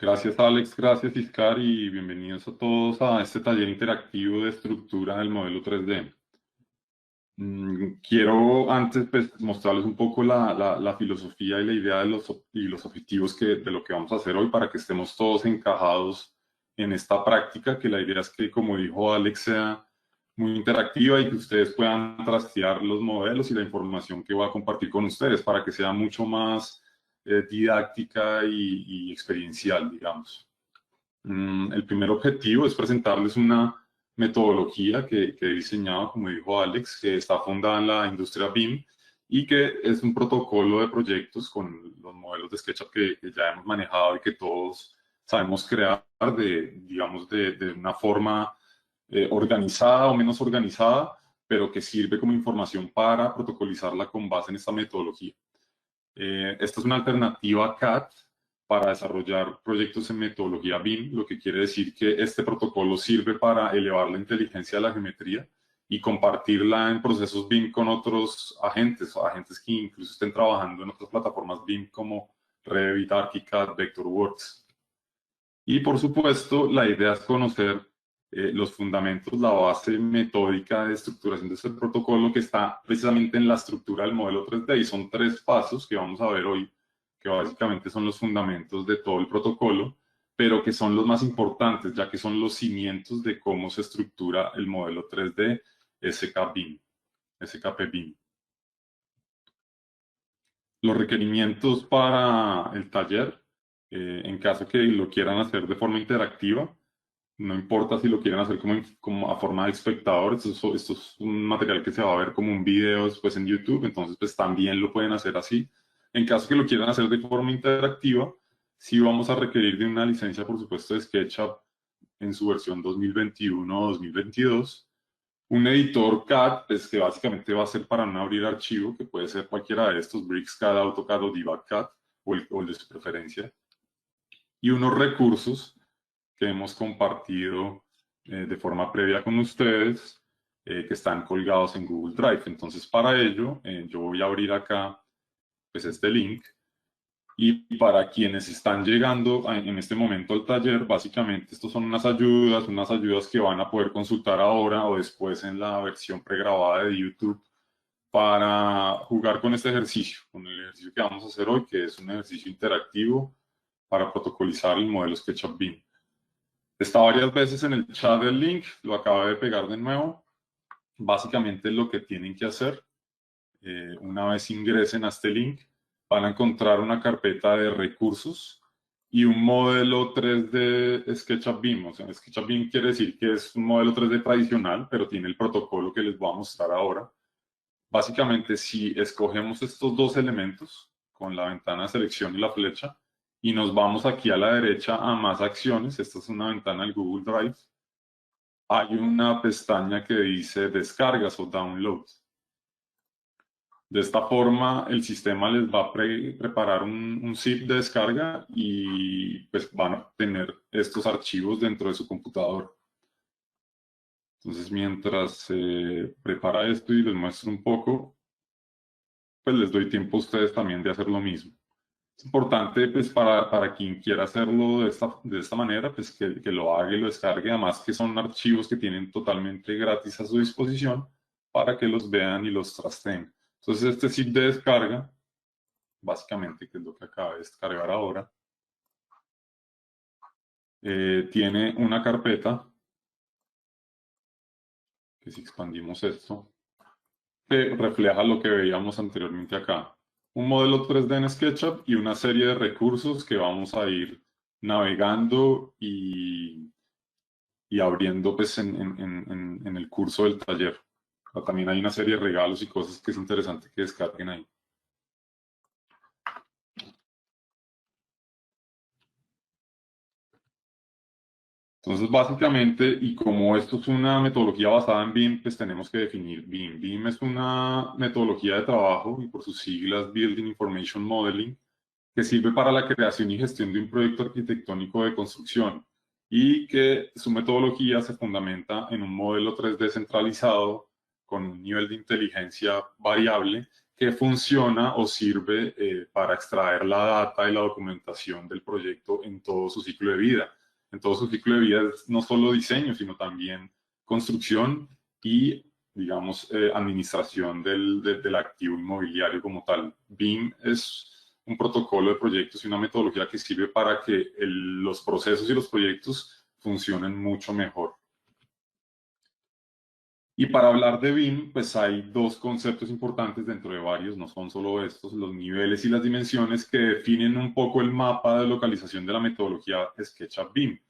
Gracias Alex, gracias Iscar y bienvenidos a todos a este taller interactivo de estructura del modelo 3D. Quiero antes pues, mostrarles un poco la filosofía y la idea de los objetivos de lo que vamos a hacer hoy para que estemos todos encajados en esta práctica, que la idea es que, como dijo Alex, sea muy interactiva y que ustedes puedan trastear los modelos y la información que voy a compartir con ustedes para que sea mucho más didáctica y experiencial, digamos. El primer objetivo es presentarles una metodología que he diseñado, como dijo Alex, que está fundada en la industria BIM y que es un protocolo de proyectos con los modelos de SketchUp que ya hemos manejado y que todos sabemos crear digamos, de una forma organizada o menos organizada, pero que sirve como información para protocolizarla con base en esta metodología. Esta es una alternativa a CAD para desarrollar proyectos en metodología BIM, lo que quiere decir que este protocolo sirve para elevar la inteligencia de la geometría y compartirla en procesos BIM con otros agentes, o agentes que incluso estén trabajando en otras plataformas BIM como Revit, ArchiCAD, Vectorworks. Y por supuesto, la idea es conocer los fundamentos, la base metódica de estructuración de este protocolo que está precisamente en la estructura del modelo 3D y son 3 pasos que vamos a ver hoy, que básicamente son los fundamentos de todo el protocolo, pero que son los más importantes, ya que son los cimientos de cómo se estructura el modelo 3D SKP-BIM. Los requerimientos para el taller, en caso que lo quieran hacer de forma interactiva, no importa si lo quieren hacer como a forma de espectador, esto es un material que se va a ver como un video después en YouTube, entonces pues también lo pueden hacer así. En caso que lo quieran hacer de forma interactiva, sí vamos a requerir de una licencia, por supuesto, de SketchUp en su versión 2021 o 2022. Un editor CAD, pues que básicamente va a ser para no abrir archivo, que puede ser cualquiera de estos, BricsCAD, AutoCAD o DebugCAD, o el de su preferencia. Y unos recursos que hemos compartido de forma previa con ustedes, que están colgados en Google Drive. Entonces, para ello, yo voy a abrir acá pues, este link. Y para quienes están llegando en este momento al taller, básicamente estos son unas ayudas que van a poder consultar ahora o después en la versión pregrabada de YouTube para jugar con este ejercicio, con el ejercicio que vamos a hacer hoy, que es un ejercicio interactivo para protocolizar el modelo SketchUp BIM. Está varias veces en el chat del link, lo acabo de pegar de nuevo. Básicamente lo que tienen que hacer, una vez ingresen a este link, van a encontrar una carpeta de recursos y un modelo 3D SketchUp BIM. O sea, SketchUp BIM quiere decir que es un modelo 3D tradicional, pero tiene el protocolo que les voy a mostrar ahora. Básicamente, si escogemos estos dos elementos con la ventana de selección y la flecha, y nos vamos aquí a la derecha a más acciones, esta es una ventana del Google Drive, hay una pestaña que dice descargas o download. De esta forma, el sistema les va a preparar un zip de descarga y pues van a tener estos archivos dentro de su computador. Entonces, mientras se prepara esto y les muestro un poco, pues les doy tiempo a ustedes también de hacer lo mismo. Es importante, pues, para quien quiera hacerlo de esta manera, pues, que lo haga y lo descargue. Además, que son archivos que tienen totalmente gratis a su disposición para que los vean y los trasteen. Entonces, este zip de descarga, básicamente, que es lo que acaba de descargar ahora, tiene una carpeta, que si expandimos esto, que refleja lo que veíamos anteriormente acá. Un modelo 3D en SketchUp y una serie de recursos que vamos a ir navegando y abriendo pues, en el curso del taller. Pero también hay una serie de regalos y cosas que es interesante que descarguen ahí. Entonces, básicamente, y como esto es una metodología basada en BIM, pues tenemos que definir BIM. BIM es una metodología de trabajo y por sus siglas Building Information Modeling, que sirve para la creación y gestión de un proyecto arquitectónico de construcción y que su metodología se fundamenta en un modelo 3D centralizado con un nivel de inteligencia variable que funciona o sirve para extraer la data y la documentación del proyecto en todo su ciclo de vida. En todo su ciclo de vida es no solo diseño, sino también construcción y, digamos, administración del activo inmobiliario como tal. BIM es un protocolo de proyectos y una metodología que sirve para que los procesos y los proyectos funcionen mucho mejor. Y para hablar de BIM, pues hay dos conceptos importantes dentro de varios, no son solo estos, los niveles y las dimensiones que definen un poco el mapa de localización de la metodología SketchUp BIM,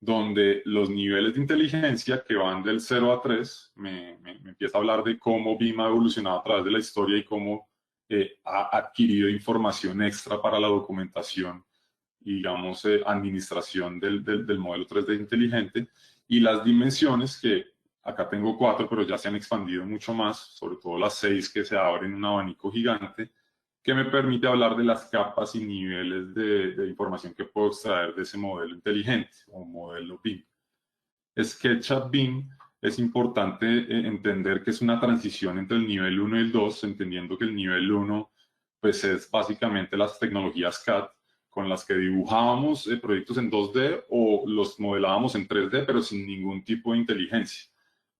donde los niveles de inteligencia que van del 0 a 3, me empieza a hablar de cómo BIM ha evolucionado a través de la historia y cómo ha adquirido información extra para la documentación y, digamos, administración del modelo 3D inteligente, y las dimensiones que acá tengo 4, pero ya se han expandido mucho más, sobre todo las 6 que se abren en un abanico gigante, que me permite hablar de las capas y niveles de información que puedo extraer de ese modelo inteligente o modelo BIM. SketchUp BIM es importante entender que es una transición entre el nivel 1 y el 2, entendiendo que el nivel 1 pues, es básicamente las tecnologías CAD con las que dibujábamos proyectos en 2D o los modelábamos en 3D, pero sin ningún tipo de inteligencia.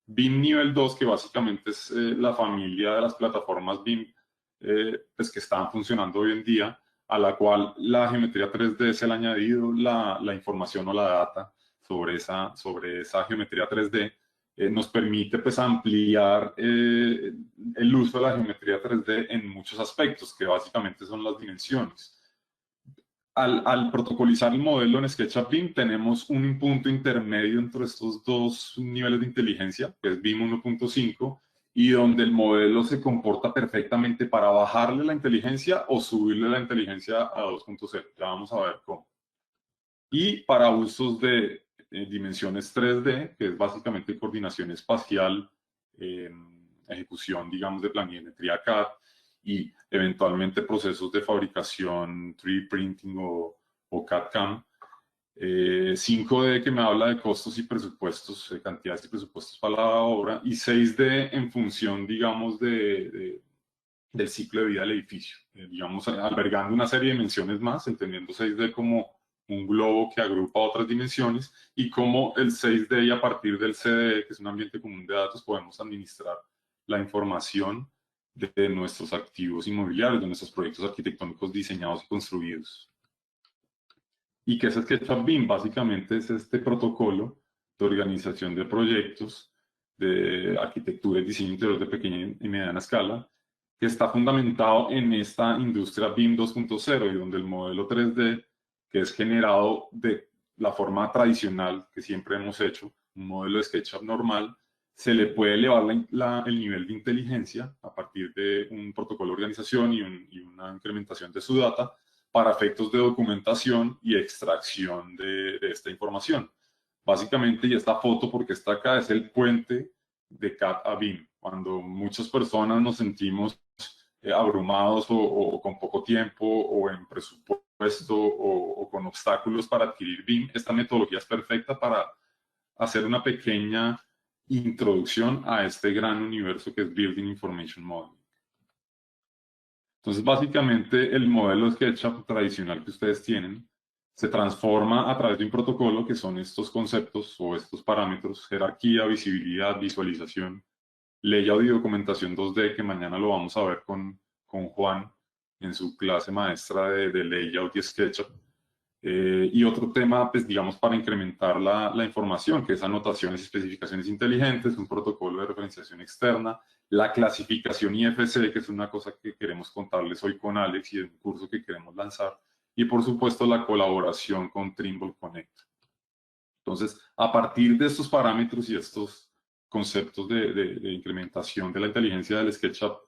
BIM nivel 2, que básicamente es la familia de las plataformas BIM pues que están funcionando hoy en día, a la cual la geometría 3D es el añadido, la información o la data sobre esa geometría 3D, nos permite pues ampliar el uso de la geometría 3D en muchos aspectos, que básicamente son las dimensiones. Al protocolizar el modelo en SketchUp BIM, tenemos un punto intermedio entre estos dos niveles de inteligencia, que es BIM 1.5, y donde el modelo se comporta perfectamente para bajarle la inteligencia o subirle la inteligencia a 2.0. Ya vamos a ver cómo. Y para usos de dimensiones 3D, que es básicamente coordinación espacial, ejecución, digamos, de planimetría CAD, y eventualmente procesos de fabricación 3D printing o CAD-CAM. 5D que me habla de costos y presupuestos, cantidades y presupuestos para la obra, y 6D en función, digamos, del ciclo de vida del edificio, digamos, albergando una serie de dimensiones más, entendiendo 6D como un globo que agrupa otras dimensiones, y como el 6D y a partir del CDE, que es un ambiente común de datos, podemos administrar la información de nuestros activos inmobiliarios, de nuestros proyectos arquitectónicos diseñados y construidos. ¿Y qué es SketchUp BIM? Básicamente es este protocolo de organización de proyectos de arquitectura y diseño interior de pequeña y mediana escala, que está fundamentado en esta industria BIM 2.0 y donde el modelo 3D, que es generado de la forma tradicional que siempre hemos hecho, un modelo de SketchUp normal, se le puede elevar el nivel de inteligencia a partir de un protocolo de organización y una incrementación de su data para efectos de documentación y extracción de esta información. Básicamente, y esta foto, porque está acá, es el puente de CAD a BIM. Cuando muchas personas nos sentimos abrumados o con poco tiempo o en presupuesto o con obstáculos para adquirir BIM, esta metodología es perfecta para hacer una pequeña introducción a este gran universo que es Building Information Modeling. Entonces, básicamente, el modelo SketchUp tradicional que ustedes tienen se transforma a través de un protocolo que son estos conceptos o estos parámetros: jerarquía, visibilidad, visualización, layout y documentación 2D, que mañana lo vamos a ver con Juan en su clase maestra de layout y SketchUp. Y otro tema, pues digamos, para incrementar la información, que es anotaciones y especificaciones inteligentes, un protocolo de referenciación externa, la clasificación IFC, que es una cosa que queremos contarles hoy con Alex y es un curso que queremos lanzar, y por supuesto la colaboración con Trimble Connect. Entonces, a partir de estos parámetros y estos conceptos de incrementación de la inteligencia del SketchUp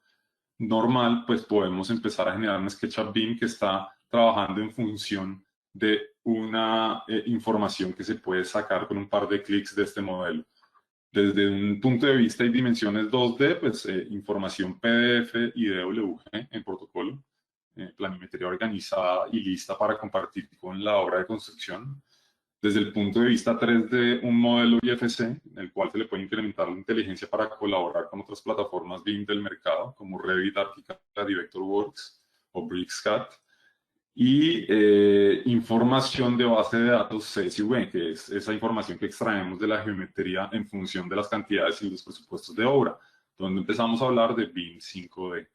normal, pues podemos empezar a generar un SketchUp BIM que está trabajando en función de una información que se puede sacar con un par de clics de este modelo. Desde un punto de vista y dimensiones 2D, pues información PDF y DWG en protocolo, planimetría organizada y lista para compartir con la obra de construcción. desde el punto de vista 3D, un modelo IFC, en el cual se le puede incrementar la inteligencia para colaborar con otras plataformas BIM del mercado, como Revit, ArchiCAD y Vectorworks o BricsCAD, y información de base de datos CSV, que es esa información que extraemos de la geometría en función de las cantidades y los presupuestos de obra, donde empezamos a hablar de BIM 5D.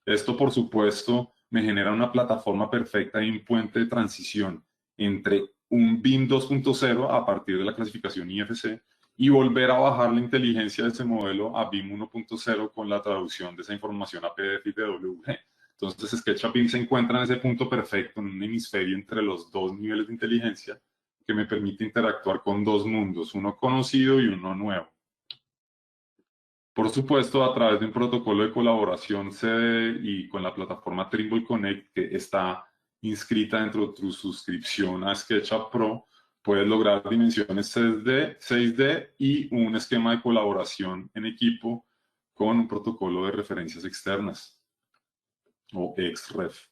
Esto, por supuesto, me genera una plataforma perfecta y un puente de transición entre un BIM 2.0 a partir de la clasificación IFC y volver a bajar la inteligencia de ese modelo a BIM 1.0 con la traducción de esa información a PDF y DWG. Entonces, SketchUp BIM se encuentra en ese punto perfecto, en un hemisferio entre los dos niveles de inteligencia que me permite interactuar con dos mundos, uno conocido y uno nuevo. Por supuesto, a través de un protocolo de colaboración CD y con la plataforma Trimble Connect, que está inscrita dentro de tu suscripción a SketchUp Pro, puedes lograr dimensiones 6D y un esquema de colaboración en equipo con un protocolo de referencias externas o XREF.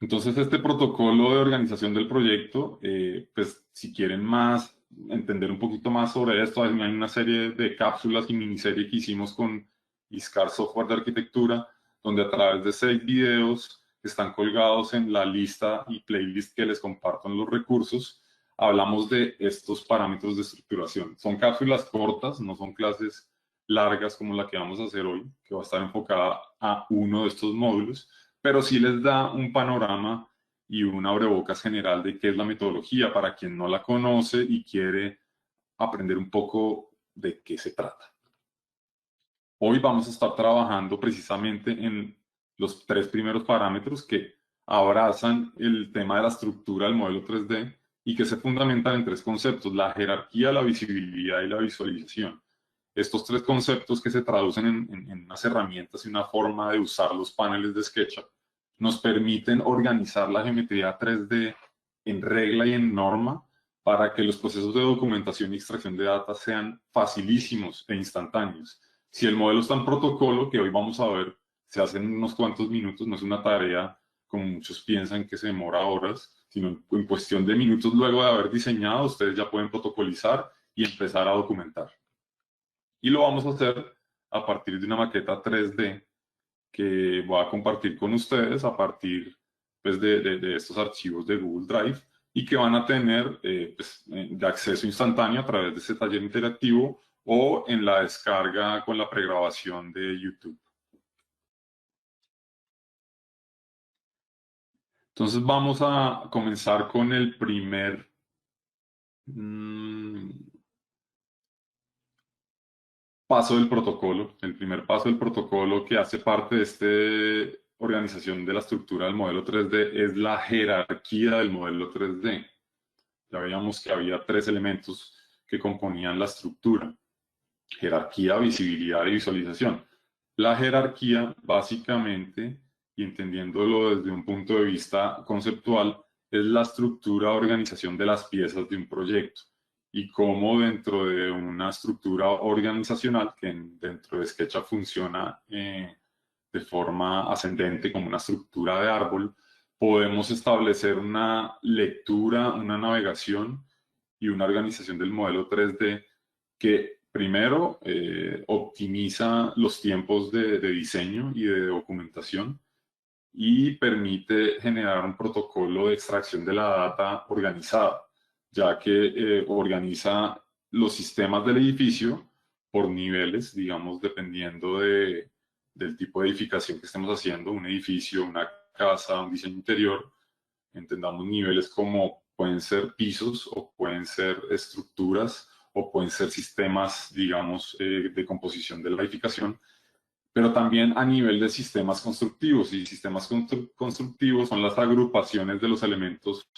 Entonces, este protocolo de organización del proyecto, pues si quieren más, entender un poquito más sobre esto, hay una serie de cápsulas y miniserie que hicimos con ISCAR Software de Arquitectura, donde a través de 6 videos que están colgados en la lista y playlist que les comparto en los recursos, hablamos de estos parámetros de estructuración. Son cápsulas cortas, no son clases largas como la que vamos a hacer hoy, que va a estar enfocada a uno de estos módulos, pero sí les da un panorama y un abrebocas general de qué es la metodología para quien no la conoce y quiere aprender un poco de qué se trata. Hoy vamos a estar trabajando precisamente en los 3 primeros parámetros que abrazan el tema de la estructura del modelo 3D y que se fundamentan en 3 conceptos: la jerarquía, la visibilidad y la visualización. Estos 3 conceptos, que se traducen en unas herramientas y una forma de usar los paneles de SketchUp, nos permiten organizar la geometría 3D en regla y en norma para que los procesos de documentación y extracción de datos sean facilísimos e instantáneos. Si el modelo está en protocolo, que hoy vamos a ver, se hace en unos cuantos minutos, no es una tarea como muchos piensan que se demora horas, sino en cuestión de minutos luego de haber diseñado, ustedes ya pueden protocolizar y empezar a documentar. Y lo vamos a hacer a partir de una maqueta 3D que voy a compartir con ustedes a partir pues, de estos archivos de Google Drive y que van a tener de acceso instantáneo a través de este taller interactivo o en la descarga con la pregrabación de YouTube. Entonces vamos a comenzar con el primer paso del protocolo. El primer paso del protocolo que hace parte de esta organización de la estructura del modelo 3D es la jerarquía del modelo 3D. Ya veíamos que había 3 elementos que componían la estructura: jerarquía, visibilidad y visualización. La jerarquía, básicamente, y entendiéndolo desde un punto de vista conceptual, es la estructura de organización de las piezas de un proyecto y cómo dentro de una estructura organizacional que dentro de SketchUp funciona de forma ascendente como una estructura de árbol, podemos establecer una lectura, una navegación y una organización del modelo 3D que primero optimiza los tiempos de diseño y de documentación y permite generar un protocolo de extracción de la data organizada, ya que organiza los sistemas del edificio por niveles, digamos, dependiendo del tipo de edificación que estemos haciendo, un edificio, una casa, un diseño interior. Entendamos niveles como pueden ser pisos o pueden ser estructuras o pueden ser sistemas, digamos, de composición de la edificación, pero también a nivel de sistemas constructivos. Y sistemas constructivos son las agrupaciones de los elementos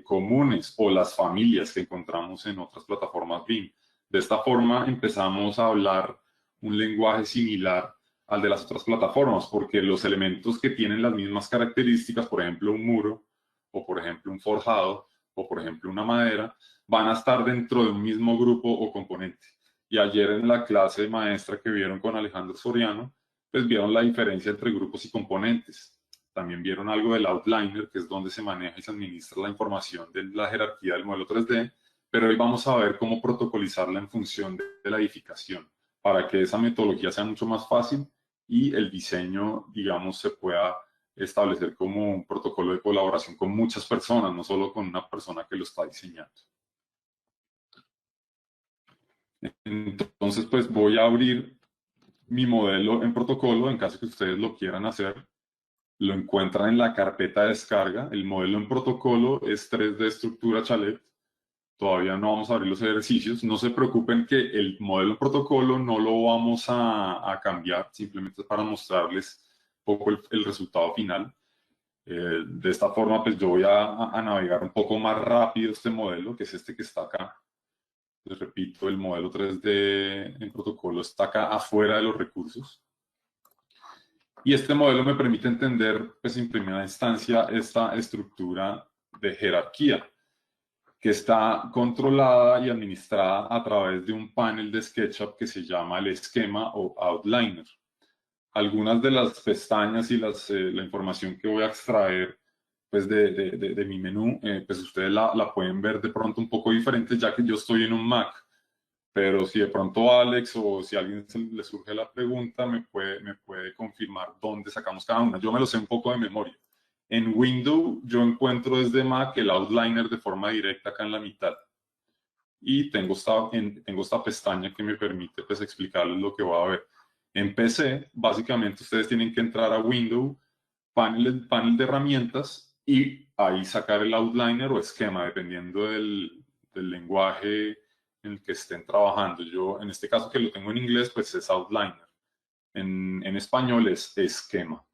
comunes o las familias que encontramos en otras plataformas BIM. De esta forma empezamos a hablar un lenguaje similar al de las otras plataformas, porque los elementos que tienen las mismas características, por ejemplo un muro, o por ejemplo un forjado, o por ejemplo una madera, van a estar dentro de un mismo grupo o componente. Y ayer en la clase maestra que vieron con Alejandro Soriano, pues vieron la diferencia entre grupos y componentes. también vieron algo del outliner, que es donde se maneja y se administra la información de la jerarquía del modelo 3D, pero hoy vamos a ver cómo protocolizarla en función de la edificación, para que esa metodología sea mucho más fácil y el diseño, digamos, se pueda establecer como un protocolo de colaboración con muchas personas, no solo con una persona que lo está diseñando. Entonces, pues voy a abrir mi modelo en protocolo en caso que ustedes lo quieran hacer. Lo encuentran en la carpeta de descarga. El modelo en protocolo es 3D estructura chalet. Todavía no vamos a abrir los ejercicios. No se preocupen que el modelo en protocolo no lo vamos a cambiar, simplemente para mostrarles un poco el resultado final. De esta forma, pues yo voy a navegar un poco más rápido este modelo, que es este que está acá. Les repito, el modelo 3D en protocolo está acá afuera de los recursos. Y este modelo me permite entender, pues en primera instancia, esta estructura de jerarquía, que está controlada y administrada a través de un panel de SketchUp que se llama el esquema o outliner. Algunas de las pestañas y la información que voy a extraer pues de mi menú, pues ustedes la pueden ver de pronto un poco diferente, ya que yo estoy en un Mac. Pero si de pronto Alex o si a alguien le surge la pregunta, me puede confirmar dónde sacamos cada una. Yo me lo sé un poco de memoria. En Windows yo encuentro desde Mac el outliner de forma directa acá en la mitad. Y tengo esta pestaña que me permite pues, explicarles lo que voy a ver. En PC, básicamente ustedes tienen que entrar a Windows, panel de herramientas y ahí sacar el outliner o esquema, dependiendo del lenguaje en el que estén trabajando. Yo, en este caso que lo tengo en inglés, pues es outliner. En español es esquema.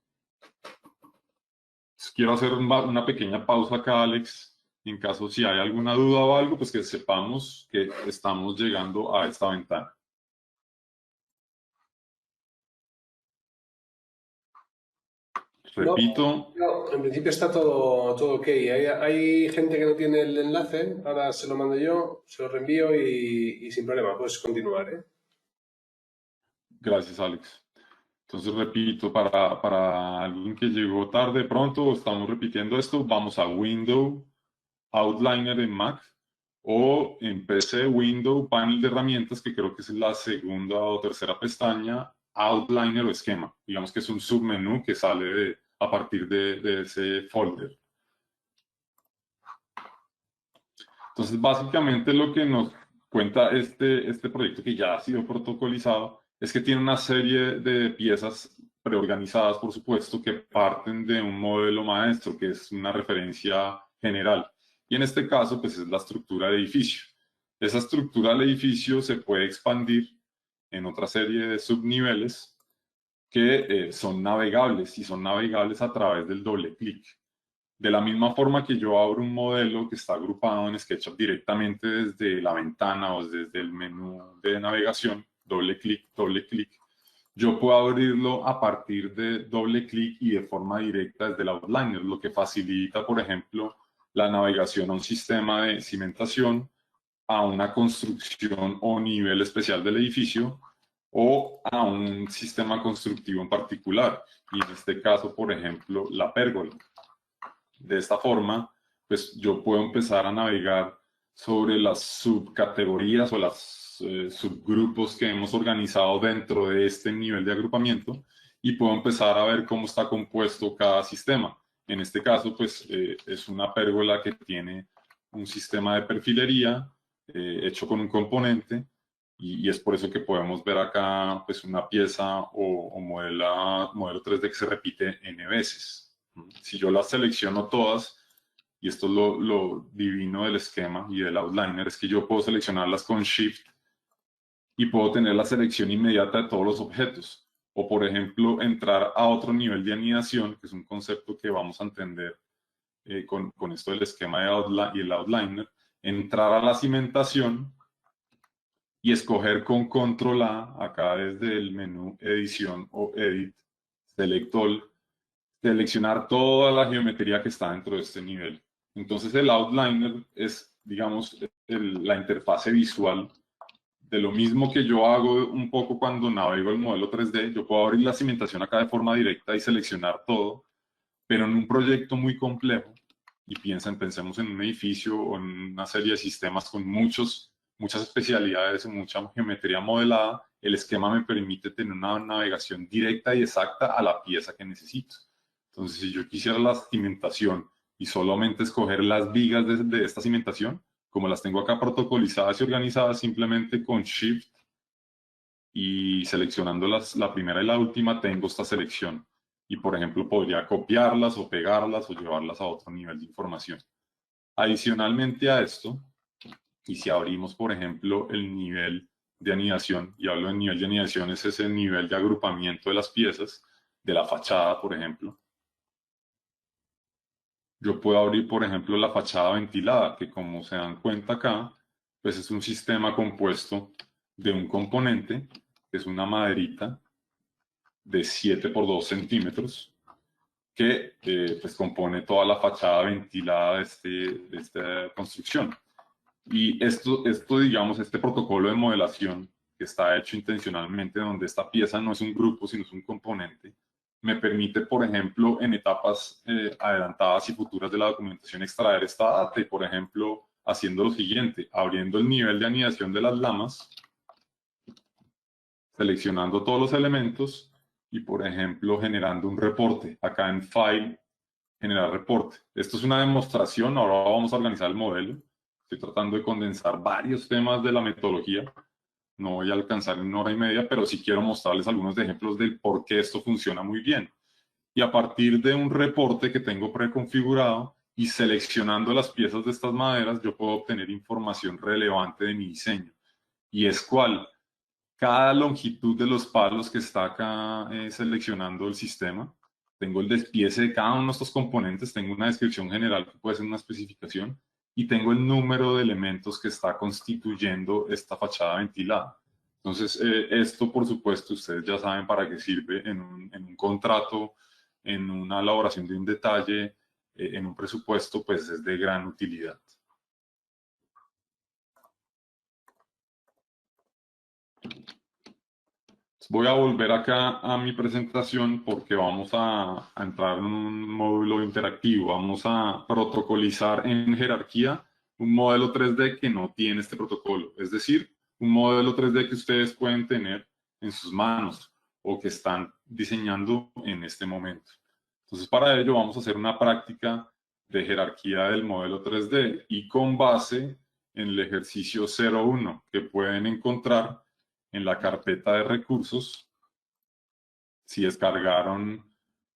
Entonces, quiero hacer una pequeña pausa acá, Alex, en caso si hay alguna duda o algo, pues que sepamos que estamos llegando a esta ventana. Repito. No, en principio está todo ok. Hay gente que no tiene el enlace, ahora se lo mando yo, se lo reenvío y sin problema, puedes continuar, ¿eh? Gracias, Alex. Entonces, repito, para alguien que llegó tarde, pronto estamos repitiendo esto, vamos a Windows, Outliner en Mac o en PC, Windows, panel de herramientas, que creo que es la segunda o tercera pestaña, Outliner o esquema. Digamos que es un submenú que sale a partir de ese folder. Entonces, básicamente lo que nos cuenta este proyecto, que ya ha sido protocolizado, es que tiene una serie de piezas preorganizadas, por supuesto, que parten de un modelo maestro, que es una referencia general. Y en este caso, pues es la estructura del edificio. Esa estructura del edificio se puede expandir en otra serie de subniveles que son navegables y son navegables a través del doble clic. De la misma forma que yo abro un modelo que está agrupado en SketchUp directamente desde la ventana o desde el menú de navegación, doble clic, yo puedo abrirlo a partir de doble clic y de forma directa desde el outliner, lo que facilita, por ejemplo, la navegación a un sistema de cimentación, a una construcción o nivel especial del edificio o a un sistema constructivo en particular. Y en este caso, por ejemplo, la pérgola. De esta forma, pues yo puedo empezar a navegar sobre las subcategorías o las subgrupos que hemos organizado dentro de este nivel de agrupamiento y puedo empezar a ver cómo está compuesto cada sistema. En este caso, pues es una pérgola que tiene un sistema de perfilería hecho con un componente y es por eso que podemos ver acá pues una pieza o modelo 3D que se repite n veces. Si yo las selecciono todas, y esto es lo divino del esquema y del outliner, es que yo puedo seleccionarlas con Shift y puedo tener la selección inmediata de todos los objetos. O, por ejemplo, entrar a otro nivel de anidación, que es un concepto que vamos a entender con esto del esquema y el outliner, entrar a la cimentación y escoger con Control A, acá desde el menú Edición o Edit, Select All, seleccionar toda la geometría que está dentro de este nivel. Entonces el outliner es, digamos, la interfase visual de lo mismo que yo hago un poco cuando navego el modelo 3D. Yo puedo abrir la cimentación acá de forma directa y seleccionar todo, Pero en un proyecto muy complejo, y pensemos en un edificio o en una serie de sistemas con muchas especialidades y mucha geometría modelada, el esquema me permite tener una navegación directa y exacta a la pieza que necesito. Entonces, si yo quisiera la cimentación y solamente escoger las vigas de esta cimentación, como las tengo acá protocolizadas y organizadas, simplemente con Shift y seleccionando la primera y la última, tengo esta selección. Y, por ejemplo, podría copiarlas o pegarlas o llevarlas a otro nivel de información. Adicionalmente a esto, y si abrimos, por ejemplo, el nivel de anidación, y hablo de nivel de anidación, es ese nivel de agrupamiento de las piezas, de la fachada, por ejemplo. Yo puedo abrir, por ejemplo, la fachada ventilada, que como se dan cuenta acá, pues es un sistema compuesto de un componente, que es una maderita de 7 por 2 centímetros, que pues compone toda la fachada ventilada de esta construcción. Y esto, digamos, este protocolo de modelación que está hecho intencionalmente, donde esta pieza no es un grupo, sino es un componente, me permite, por ejemplo, en etapas adelantadas y futuras de la documentación, extraer esta data y, por ejemplo, haciendo lo siguiente, abriendo el nivel de anidación de las lamas, seleccionando todos los elementos y, por ejemplo, generando un reporte. Acá en File, generar reporte. Esto es una demostración, ahora vamos a organizar el modelo. Estoy tratando de condensar varios temas de la metodología. No voy a alcanzar en 1 hora y media, pero sí quiero mostrarles algunos ejemplos de por qué esto funciona muy bien. Y a partir de un reporte que tengo preconfigurado y seleccionando las piezas de estas maderas, yo puedo obtener información relevante de mi diseño. Y es cuál, cada longitud de los palos que está acá seleccionando el sistema. Tengo el despiece de cada uno de estos componentes, tengo una descripción general que puede ser una especificación y tengo el número de elementos que está constituyendo esta fachada ventilada. Entonces, esto por supuesto ustedes ya saben para qué sirve en un contrato, en una elaboración de un detalle, en un presupuesto, pues es de gran utilidad. Voy a volver acá a mi presentación porque vamos a entrar en un módulo interactivo. Vamos a protocolizar en jerarquía un modelo 3D que no tiene este protocolo. Es decir, un modelo 3D que ustedes pueden tener en sus manos o que están diseñando en este momento. Entonces, para ello vamos a hacer una práctica de jerarquía del modelo 3D y con base en el ejercicio 01 que pueden encontrar en la carpeta de recursos. Si descargaron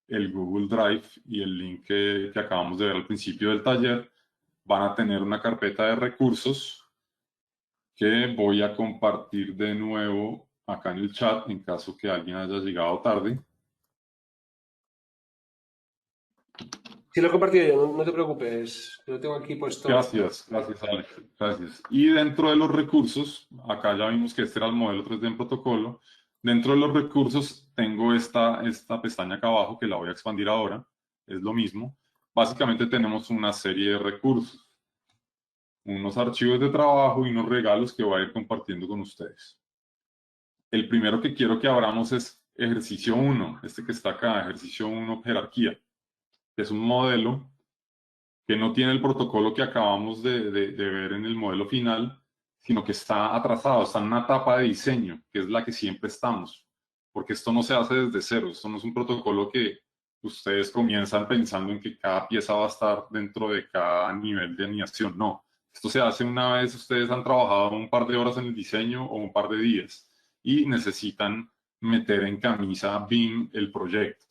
el Google Drive y el link que acabamos de ver al principio del taller, van a tener una carpeta de recursos que voy a compartir de nuevo acá en el chat en caso que alguien haya llegado tarde. Sí, lo he compartido yo, no te preocupes, lo tengo aquí puesto. Gracias, Alex. Gracias. Y dentro de los recursos, acá ya vimos que este era el modelo 3D en protocolo. Dentro de los recursos tengo esta pestaña acá abajo que la voy a expandir ahora. Es lo mismo. Básicamente tenemos una serie de recursos, unos archivos de trabajo y unos regalos que voy a ir compartiendo con ustedes. El primero que quiero que abramos es ejercicio 1, este que está acá, ejercicio 1, jerarquía, que es un modelo que no tiene el protocolo que acabamos de ver en el modelo final, sino que está atrasado, está en una etapa de diseño, que es la que siempre estamos, porque esto no se hace desde cero, esto no es un protocolo que ustedes comienzan pensando en que cada pieza va a estar dentro de cada nivel de anidación, no. Esto se hace una vez ustedes han trabajado un par de horas en el diseño o un par de días y necesitan meter en camisa BIM el proyecto.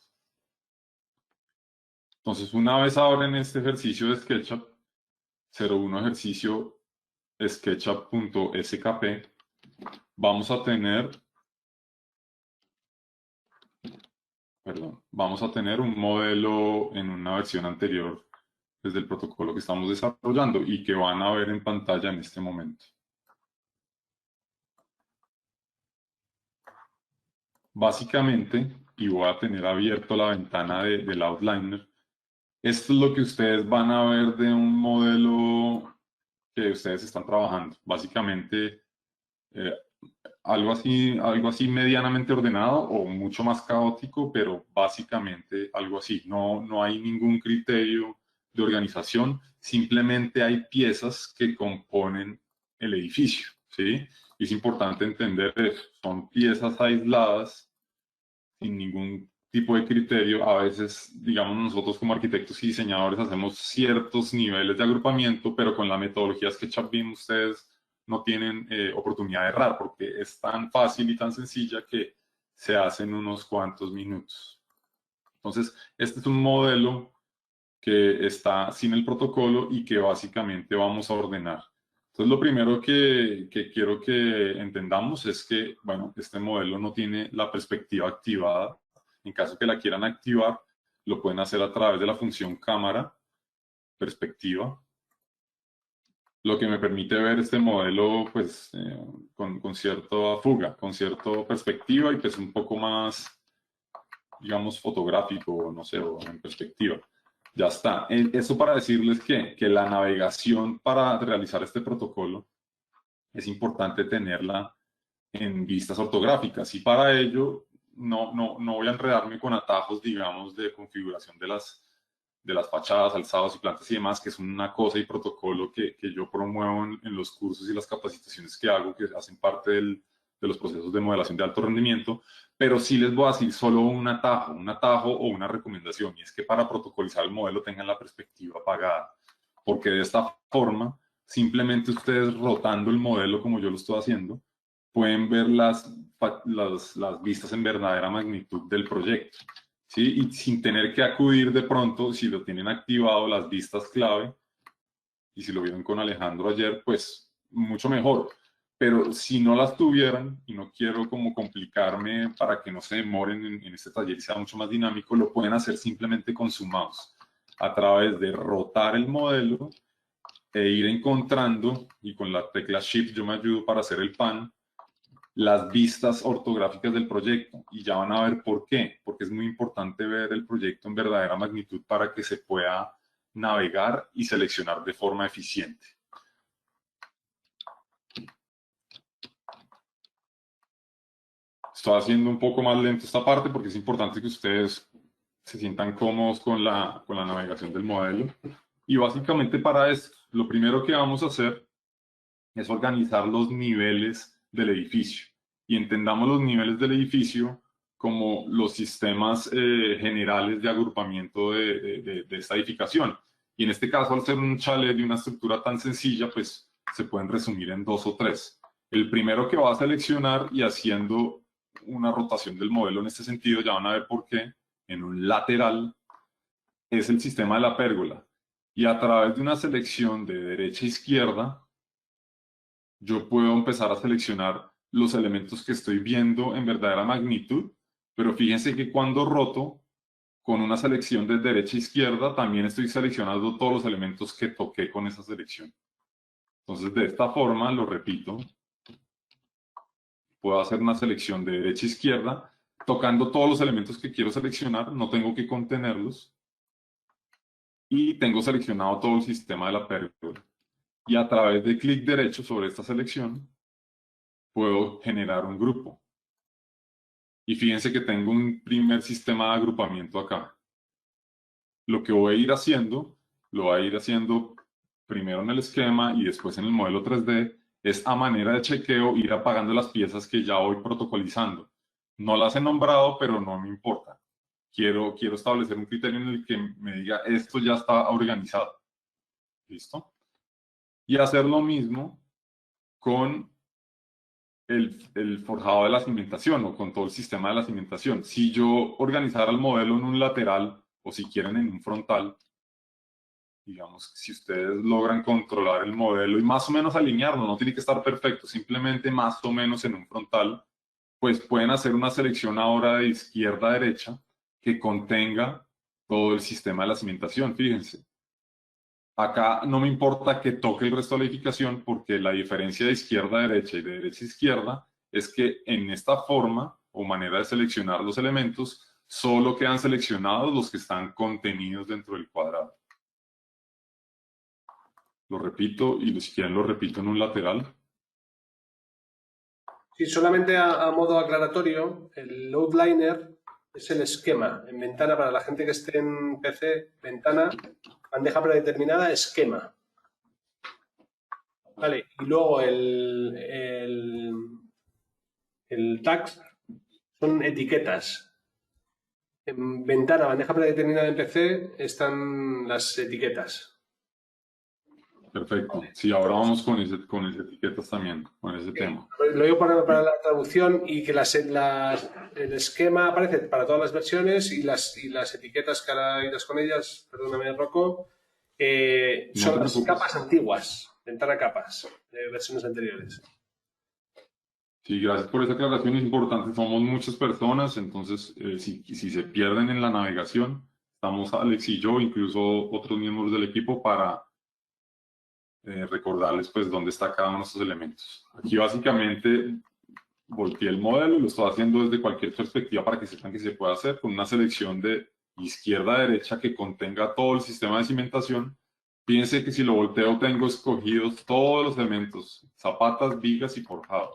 Entonces, una vez abren este ejercicio de SketchUp, 01 ejercicio SketchUp.skp, vamos a tener, un modelo en una versión anterior desde el protocolo que estamos desarrollando y que van a ver en pantalla en este momento. Básicamente, y voy a tener abierto la ventana del Outliner, esto es lo que ustedes van a ver de un modelo que ustedes están trabajando. Básicamente, algo así medianamente ordenado o mucho más caótico, pero básicamente algo así. No, no hay ningún criterio de organización, simplemente hay piezas que componen el edificio, ¿sí? Y es importante entender eso. Son piezas aisladas sin ningún tipo de criterio. A veces, digamos, nosotros como arquitectos y diseñadores hacemos ciertos niveles de agrupamiento, pero con la metodología SketchUp BIM ustedes no tienen oportunidad de errar porque es tan fácil y tan sencilla que se hace en unos cuantos minutos. Entonces, este es un modelo que está sin el protocolo y que básicamente vamos a ordenar. Entonces, lo primero que quiero que entendamos es que, bueno, este modelo no tiene la perspectiva activada. En caso que la quieran activar, lo pueden hacer a través de la función cámara, perspectiva, lo que me permite ver este modelo pues con cierta fuga, con cierta perspectiva y pues un poco más, digamos, fotográfico, no sé, o en perspectiva. Ya está. Eso para decirles que la navegación para realizar este protocolo es importante tenerla en vistas ortográficas y para ello no voy a enredarme con atajos, digamos, de configuración de las fachadas, alzados y plantas y demás, que es una cosa y protocolo que yo promuevo en los cursos y las capacitaciones que hago, que hacen parte de los procesos de modelación de alto rendimiento, pero sí les voy a decir solo un atajo o una recomendación, y es que para protocolizar el modelo tengan la perspectiva apagada, porque de esta forma, simplemente ustedes rotando el modelo como yo lo estoy haciendo, pueden ver las vistas en verdadera magnitud del proyecto, ¿sí? Y sin tener que acudir de pronto, si lo tienen activado, las vistas clave, y si lo vieron con Alejandro ayer, pues mucho mejor. Pero si no las tuvieran, y no quiero como complicarme para que no se demoren en este taller y sea mucho más dinámico, lo pueden hacer simplemente con su mouse, a través de rotar el modelo e ir encontrando, y con la tecla Shift yo me ayudo para hacer el pan, las vistas ortográficas del proyecto y ya van a ver por qué, porque es muy importante ver el proyecto en verdadera magnitud para que se pueda navegar y seleccionar de forma eficiente. Estoy haciendo un poco más lento esta parte porque es importante que ustedes se sientan cómodos con la navegación del modelo. Y básicamente para esto, lo primero que vamos a hacer es organizar los niveles del edificio. Y entendamos los niveles del edificio como los sistemas generales de agrupamiento de esta edificación. Y en este caso, al ser un chalet de una estructura tan sencilla, pues se pueden resumir en dos o tres. El primero que va a seleccionar y haciendo una rotación del modelo en este sentido, ya van a ver por qué, en un lateral, es el sistema de la pérgola. Y a través de una selección de derecha a izquierda, yo puedo empezar a seleccionar los elementos que estoy viendo en verdadera magnitud, pero fíjense que cuando roto, con una selección de derecha a izquierda, también estoy seleccionando todos los elementos que toqué con esa selección. Entonces, de esta forma, lo repito, puedo hacer una selección de derecha a izquierda, tocando todos los elementos que quiero seleccionar, no tengo que contenerlos, y tengo seleccionado todo el sistema de la pérgola. Y a través de clic derecho sobre esta selección, puedo generar un grupo. Y fíjense que tengo un primer sistema de agrupamiento acá. Lo que voy a ir haciendo, lo voy a ir haciendo primero en el esquema y después en el modelo 3D, es a manera de chequeo ir apagando las piezas que ya voy protocolizando. No las he nombrado, pero no me importa. Quiero establecer un criterio en el que me diga esto ya está organizado. ¿Listo? Y hacer lo mismo con el forjado de la cimentación o con todo el sistema de la cimentación. Si yo organizara el modelo en un lateral o si quieren en un frontal, digamos, si ustedes logran controlar el modelo y más o menos alinearlo, no tiene que estar perfecto, simplemente más o menos en un frontal, pues pueden hacer una selección ahora de izquierda a derecha que contenga todo el sistema de la cimentación, fíjense. Acá no me importa que toque el resto de la edificación porque la diferencia de izquierda a derecha y de derecha a izquierda es que en esta forma o manera de seleccionar los elementos solo quedan seleccionados los que están contenidos dentro del cuadrado. Lo repito y si quieren lo repito en un lateral. Sí, solamente a modo aclaratorio, el outliner es el esquema. En ventana, para la gente que esté en PC, ventana, bandeja predeterminada, esquema. Vale, y luego el tags son etiquetas. En ventana, bandeja predeterminada en PC, están las etiquetas. Perfecto. Sí, ahora vamos con ese etiquetas también, con ese tema. Lo digo para la traducción y que el esquema aparece para todas las versiones y las etiquetas que ahora irás con ellas, perdóname, Rocco, No son te las capas preocupes. antiguas, ventana capas de versiones anteriores. Sí, gracias por esa aclaración, es importante. Somos muchas personas, entonces si se pierden en la navegación, estamos Alex y yo, incluso otros miembros del equipo, para recordarles pues dónde está cada uno de estos elementos. Aquí básicamente volteé el modelo y lo estoy haciendo desde cualquier perspectiva para que sepan que se puede hacer con una selección de izquierda a derecha que contenga todo el sistema de cimentación. Fíjense que si lo volteo tengo escogidos todos los elementos, zapatas, vigas y forjado,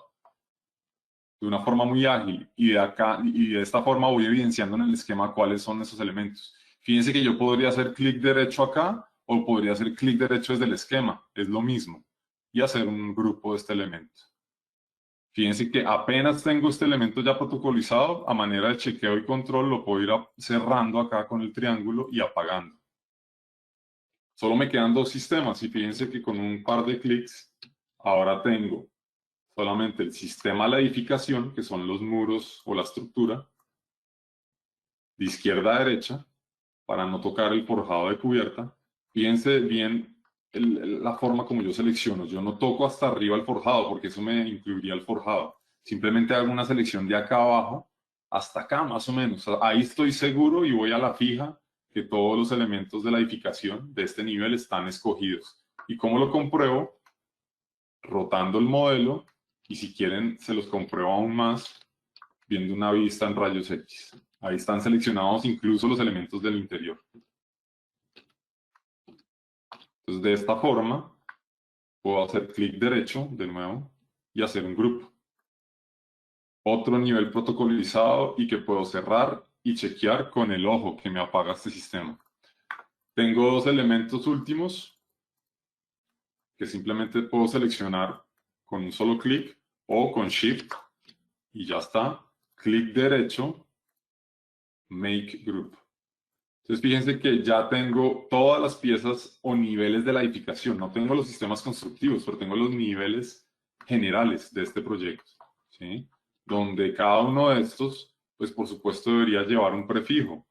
de una forma muy ágil, y de acá y de esta forma voy evidenciando en el esquema cuáles son esos elementos. Fíjense que yo podría hacer clic derecho acá o podría hacer clic derecho desde el esquema, es lo mismo, y hacer un grupo de este elemento. Fíjense que apenas tengo este elemento ya protocolizado, a manera de chequeo y control lo puedo ir cerrando acá con el triángulo y apagando. Solo me quedan dos sistemas y fíjense que con un par de clics ahora tengo solamente el sistema de la edificación, que son los muros o la estructura, de izquierda a derecha, para no tocar el forjado de cubierta. Fíjense bien la forma como yo selecciono. Yo no toco hasta arriba el forjado, porque eso me incluiría el forjado. Simplemente hago una selección de acá abajo hasta acá, más o menos. Ahí estoy seguro y voy a la fija que todos los elementos de la edificación de este nivel están escogidos. ¿Y cómo lo compruebo? Rotando el modelo, y si quieren se los compruebo aún más viendo una vista en rayos X. Ahí están seleccionados incluso los elementos del interior. Entonces, de esta forma, puedo hacer clic derecho de nuevo y hacer un grupo. Otro nivel protocolizado y que puedo cerrar y chequear con el ojo que me apaga este sistema. Tengo dos elementos últimos que simplemente puedo seleccionar con un solo clic o con Shift y ya está. Clic derecho, Make Group. Entonces fíjense que ya tengo todas las piezas o niveles de la edificación. No tengo los sistemas constructivos, pero tengo los niveles generales de este proyecto, ¿sí? Donde cada uno de estos, pues por supuesto debería llevar un prefijo.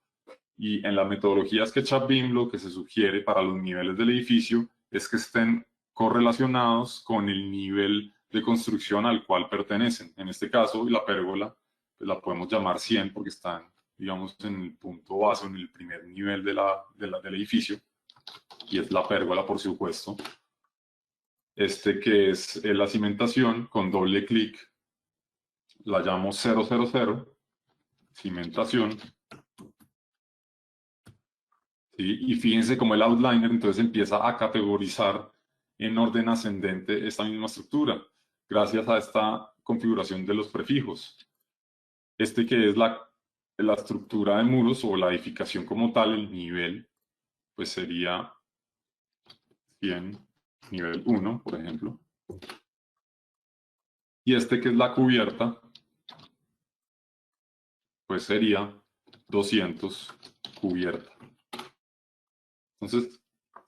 Y en la metodología SketchUp BIM lo que se sugiere para los niveles del edificio es que estén correlacionados con el nivel de construcción al cual pertenecen. En este caso, la pérgola, pues la podemos llamar 100 porque están, digamos, en el punto base, en el primer nivel del edificio, y es la pérgola, por supuesto. Este que es la cimentación, con doble clic, la llamo 000, cimentación. ¿Sí? Y fíjense cómo el outliner entonces empieza a categorizar en orden ascendente esta misma estructura, gracias a esta configuración de los prefijos. Este que es la estructura de muros o la edificación como tal, el nivel, pues sería 100, nivel 1, por ejemplo. Y este que es la cubierta, pues sería 200, cubierta. Entonces,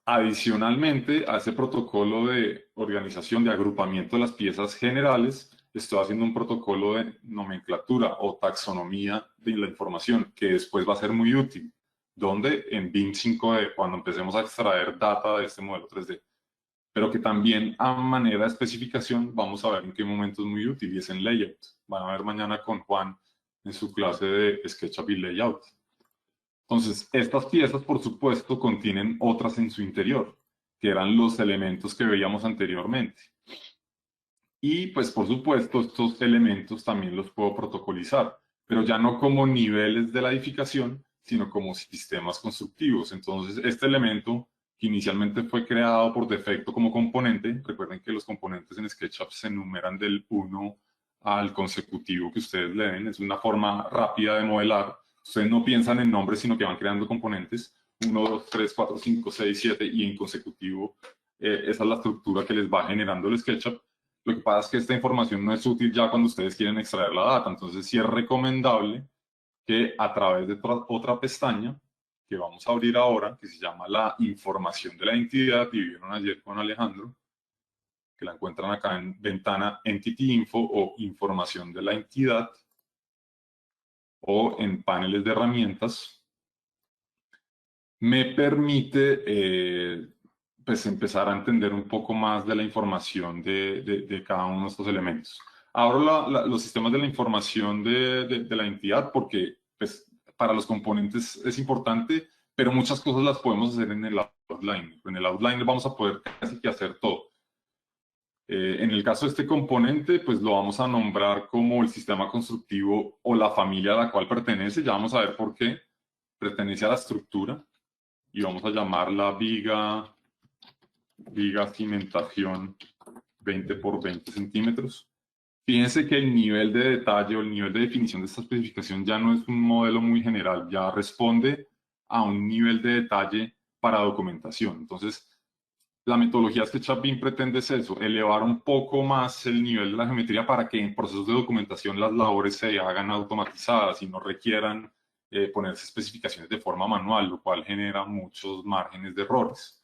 adicionalmente a ese protocolo de organización, de agrupamiento de las piezas generales, estoy haciendo un protocolo de nomenclatura o taxonomía de la información, que después va a ser muy útil, donde en BIM 5D, cuando empecemos a extraer data de este modelo 3D, pero que también a manera de especificación vamos a ver en qué momento es muy útil, y es en layout. Van a ver mañana con Juan en su clase de SketchUp y Layout. Entonces, estas piezas, por supuesto, contienen otras en su interior, que eran los elementos que veíamos anteriormente. Y, pues, por supuesto, estos elementos también los puedo protocolizar, pero ya no como niveles de la edificación, sino como sistemas constructivos. Entonces, este elemento, que inicialmente fue creado por defecto como componente, recuerden que los componentes en SketchUp se enumeran del 1 al consecutivo que ustedes le den. Es una forma rápida de modelar. Ustedes no piensan en nombres, sino que van creando componentes. 1, 2, 3, 4, 5, 6, 7 y en consecutivo esa es la estructura que les va generando el SketchUp. Lo que pasa es que esta información no es útil ya cuando ustedes quieren extraer la data. Entonces sí es recomendable que a través de otra pestaña que vamos a abrir ahora, que se llama la información de la entidad, y vieron ayer con Alejandro, que la encuentran acá en ventana Entity Info o información de la entidad, o en paneles de herramientas, me permite pues empezar a entender un poco más de la información de cada uno de estos elementos. Abro los sistemas de la información de la entidad porque pues, para los componentes es importante, pero muchas cosas las podemos hacer en el Outliner. En el Outliner vamos a poder casi que hacer todo. En el caso de este componente, pues lo vamos a nombrar como el sistema constructivo o la familia a la cual pertenece. Ya vamos a ver por qué. Pertenece a la estructura y vamos a llamarla viga cimentación 20 por 20 centímetros. Fíjense que el nivel de detalle o el nivel de definición de esta especificación ya no es un modelo muy general, ya responde a un nivel de detalle para documentación. Entonces, la metodología SketchUp BIM pretende es eso, elevar un poco más el nivel de la geometría para que en procesos de documentación las labores se hagan automatizadas y no requieran ponerse especificaciones de forma manual, lo cual genera muchos márgenes de errores.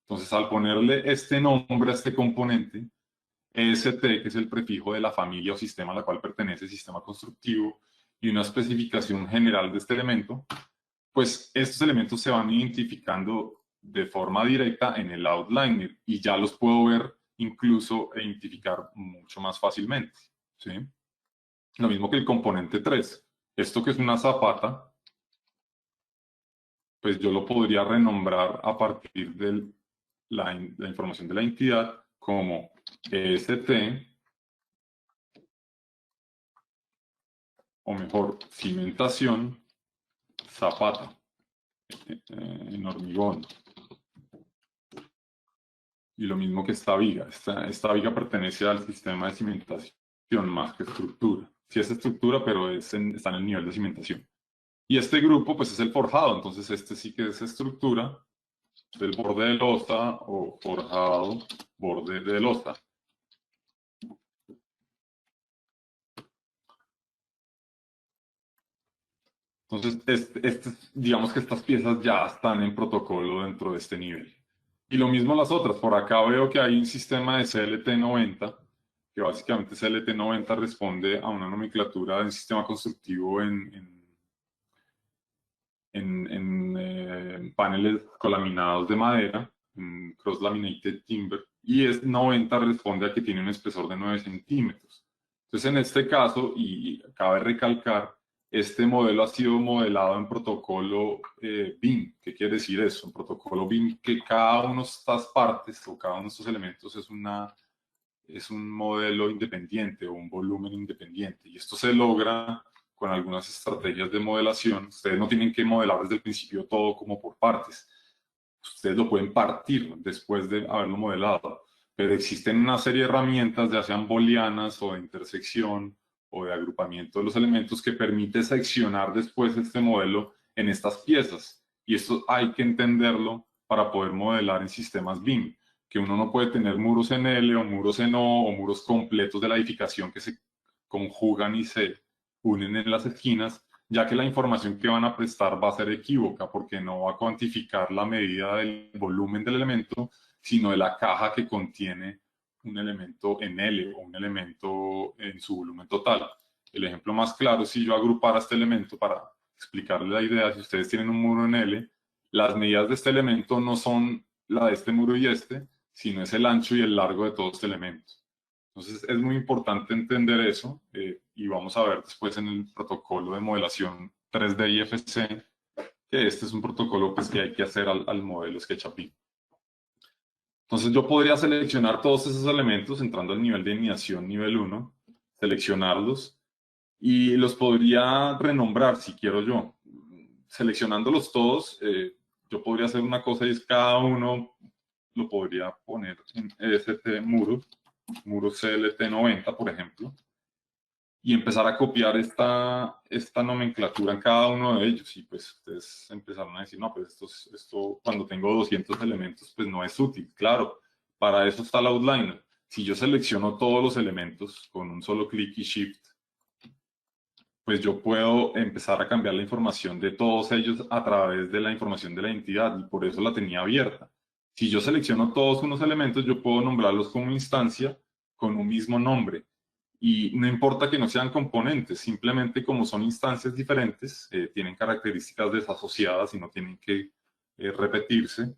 Entonces, al ponerle este nombre a este componente, EST, que es el prefijo de la familia o sistema a la cual pertenece el sistema constructivo, y una especificación general de este elemento, pues estos elementos se van identificando de forma directa en el Outliner y ya los puedo ver incluso e identificar mucho más fácilmente, ¿sí? Lo mismo que el componente 3. Esto que es una zapata, pues yo lo podría renombrar a partir de la información de la entidad como EST, o mejor, cimentación zapata en hormigón. Y lo mismo que esta viga. Esta viga pertenece al sistema de cimentación más que estructura. Sí es estructura, pero está en el nivel de cimentación. Y este grupo, pues es el forjado. Entonces este sí que es estructura, del borde de losa o forjado, borde de losa. Entonces, digamos que estas piezas ya están en protocolo dentro de este nivel. Y lo mismo las otras. Por acá veo que hay un sistema de CLT90, que básicamente CLT90 responde a una nomenclatura de un sistema constructivo en paneles colaminados de madera, en cross-laminated timber, y es 90 responde a que tiene un espesor de 9 centímetros. Entonces, en este caso, y cabe recalcar, este modelo ha sido modelado en protocolo BIM. ¿Qué quiere decir eso? En protocolo BIM, que cada una de estas partes o cada uno de estos elementos es un modelo independiente o un volumen independiente. Y esto se logra con algunas estrategias de modelación. Ustedes no tienen que modelar desde el principio todo como por partes. Ustedes lo pueden partir después de haberlo modelado. Pero existen una serie de herramientas, ya sean booleanas o de intersección o de agrupamiento de los elementos, que permite seccionar después este modelo en estas piezas. Y esto hay que entenderlo para poder modelar en sistemas BIM, que uno no puede tener muros en L o muros en O o muros completos de la edificación que se conjugan y se unen en las esquinas, ya que la información que van a prestar va a ser equívoca porque no va a cuantificar la medida del volumen del elemento, sino de la caja que contiene un elemento en L o un elemento en su volumen total. El ejemplo más claro es si yo agrupara este elemento para explicarle la idea. Si ustedes tienen un muro en L, las medidas de este elemento no son la de este muro y este, sino es el ancho y el largo de todo este elemento. Entonces es muy importante entender eso y vamos a ver después en el protocolo de modelación 3D IFC que este es un protocolo pues, que hay que hacer al modelo SketchUp BIM. Entonces yo podría seleccionar todos esos elementos entrando al nivel de alineación nivel 1, seleccionarlos y los podría renombrar si quiero yo. Seleccionándolos todos, yo podría hacer una cosa y es cada uno lo podría poner en este muro CLT90, por ejemplo, y empezar a copiar esta nomenclatura en cada uno de ellos. Y pues ustedes empezaron a decir, no, pues esto cuando tengo 200 elementos, pues no es útil. Claro, para eso está el outliner. Si yo selecciono todos los elementos con un solo clic y shift, pues yo puedo empezar a cambiar la información de todos ellos a través de la información de la entidad, y por eso la tenía abierta. Si yo selecciono todos unos elementos, yo puedo nombrarlos como instancia con un mismo nombre. Y no importa que no sean componentes, simplemente como son instancias diferentes, tienen características desasociadas y no tienen que repetirse,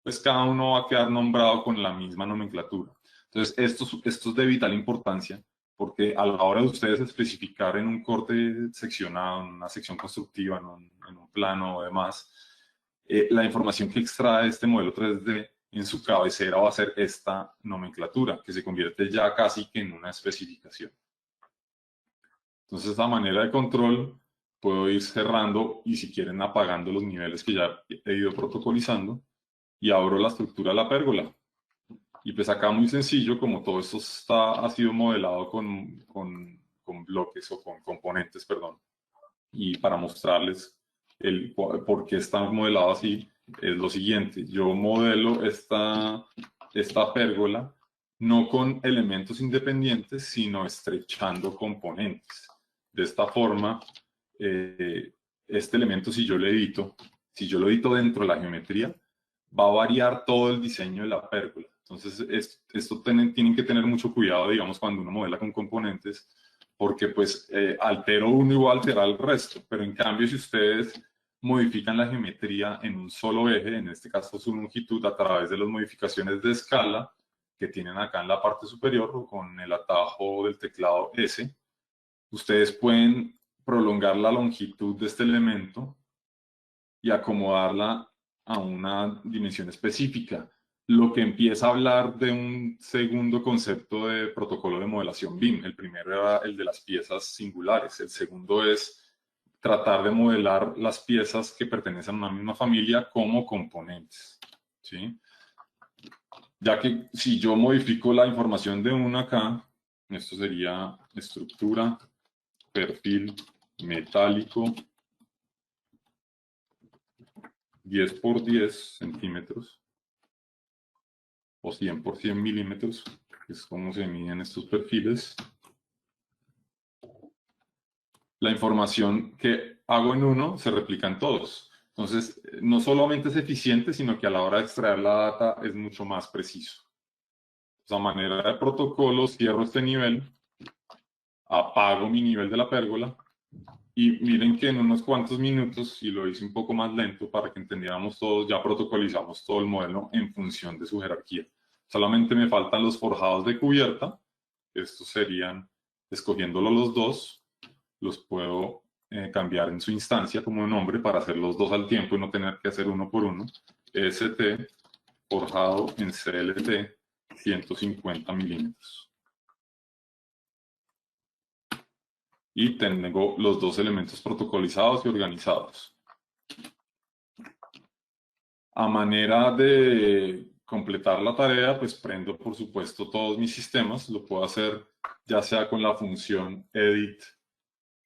pues cada uno va a quedar nombrado con la misma nomenclatura. Entonces, esto es de vital importancia, porque a la hora de ustedes especificar en un corte seccionado, en una sección constructiva, en un plano o demás, la información que extrae este modelo 3D en su cabecera va a ser esta nomenclatura, que se convierte ya casi que en una especificación. Entonces, a manera de control, puedo ir cerrando y, si quieren, apagando los niveles que ya he ido protocolizando, y abro la estructura de la pérgola. Y pues acá muy sencillo, como todo esto ha sido modelado con bloques o con componentes, perdón. Y para mostrarles por qué está modelado así, es lo siguiente. Yo modelo esta pérgola no con elementos independientes, sino estrechando componentes. De esta forma, este elemento, si yo lo edito dentro de la geometría, va a variar todo el diseño de la pérgola. Entonces, esto tienen que tener mucho cuidado, digamos, cuando uno modela con componentes, porque pues altero uno y va a alterar el resto. Pero en cambio, si ustedes modifican la geometría en un solo eje, en este caso su longitud, a través de las modificaciones de escala que tienen acá en la parte superior, o con el atajo del teclado S, ustedes pueden prolongar la longitud de este elemento y acomodarla a una dimensión específica, lo que empieza a hablar de un segundo concepto de protocolo de modelación BIM. El primero era el de las piezas singulares, el segundo es tratar de modelar las piezas que pertenecen a una misma familia como componentes, ¿sí? Ya que si yo modifico la información de una acá, esto sería estructura, perfil metálico, 10 por 10 centímetros o 100 por 100 milímetros, que es como se miden estos perfiles. La información que hago en uno se replica en todos. Entonces, no solamente es eficiente, sino que a la hora de extraer la data es mucho más preciso. Entonces, a manera de protocolo, cierro este nivel, apago mi nivel de la pérgola, y miren que en unos cuantos minutos, y lo hice un poco más lento para que entendiéramos todos, ya protocolizamos todo el modelo en función de su jerarquía. Solamente me faltan los forjados de cubierta. Estos serían, escogiéndolo los dos, los puedo cambiar en su instancia como nombre para hacer los dos al tiempo y no tener que hacer uno por uno. ST, forjado en CLT, 150 milímetros. Y tengo los dos elementos protocolizados y organizados. A manera de completar la tarea, pues prendo, por supuesto, todos mis sistemas. Lo puedo hacer ya sea con la función edit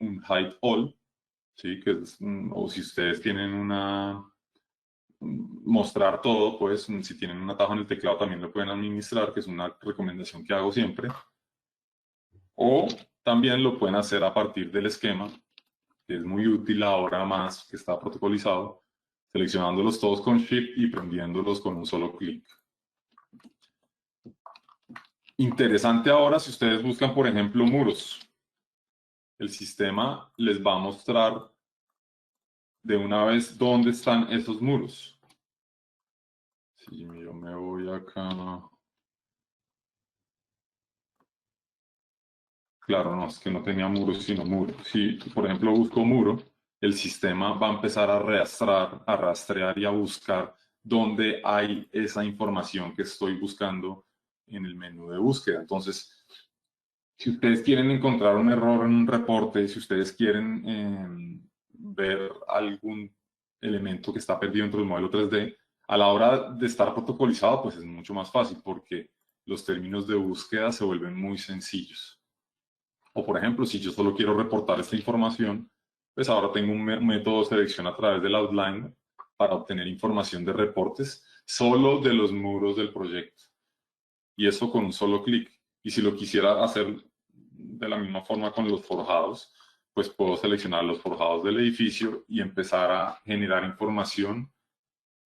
hide all, ¿sí? O si ustedes tienen mostrar todo, pues si tienen un atajo en el teclado también lo pueden administrar, que es una recomendación que hago siempre. O también lo pueden hacer a partir del esquema, que es muy útil ahora más que está protocolizado, seleccionándolos todos con Shift y prendiéndolos con un solo clic. Interesante ahora si ustedes buscan, por ejemplo, muros. El sistema les va a mostrar de una vez dónde están esos muros. Si yo me voy acá... Claro, no, es que no tenía muros, sino muro. Si, por ejemplo, busco muro, el sistema va a empezar a rastrear y a buscar dónde hay esa información que estoy buscando en el menú de búsqueda. Entonces, si ustedes quieren encontrar un error en un reporte, si ustedes quieren ver algún elemento que está perdido dentro del modelo 3D, a la hora de estar protocolizado, pues es mucho más fácil porque los términos de búsqueda se vuelven muy sencillos. O por ejemplo, si yo solo quiero reportar esta información, pues ahora tengo un método de selección a través del Outliner para obtener información de reportes solo de los muros del proyecto. Y eso con un solo clic. Y si lo quisiera hacer de la misma forma con los forjados, pues puedo seleccionar los forjados del edificio y empezar a generar información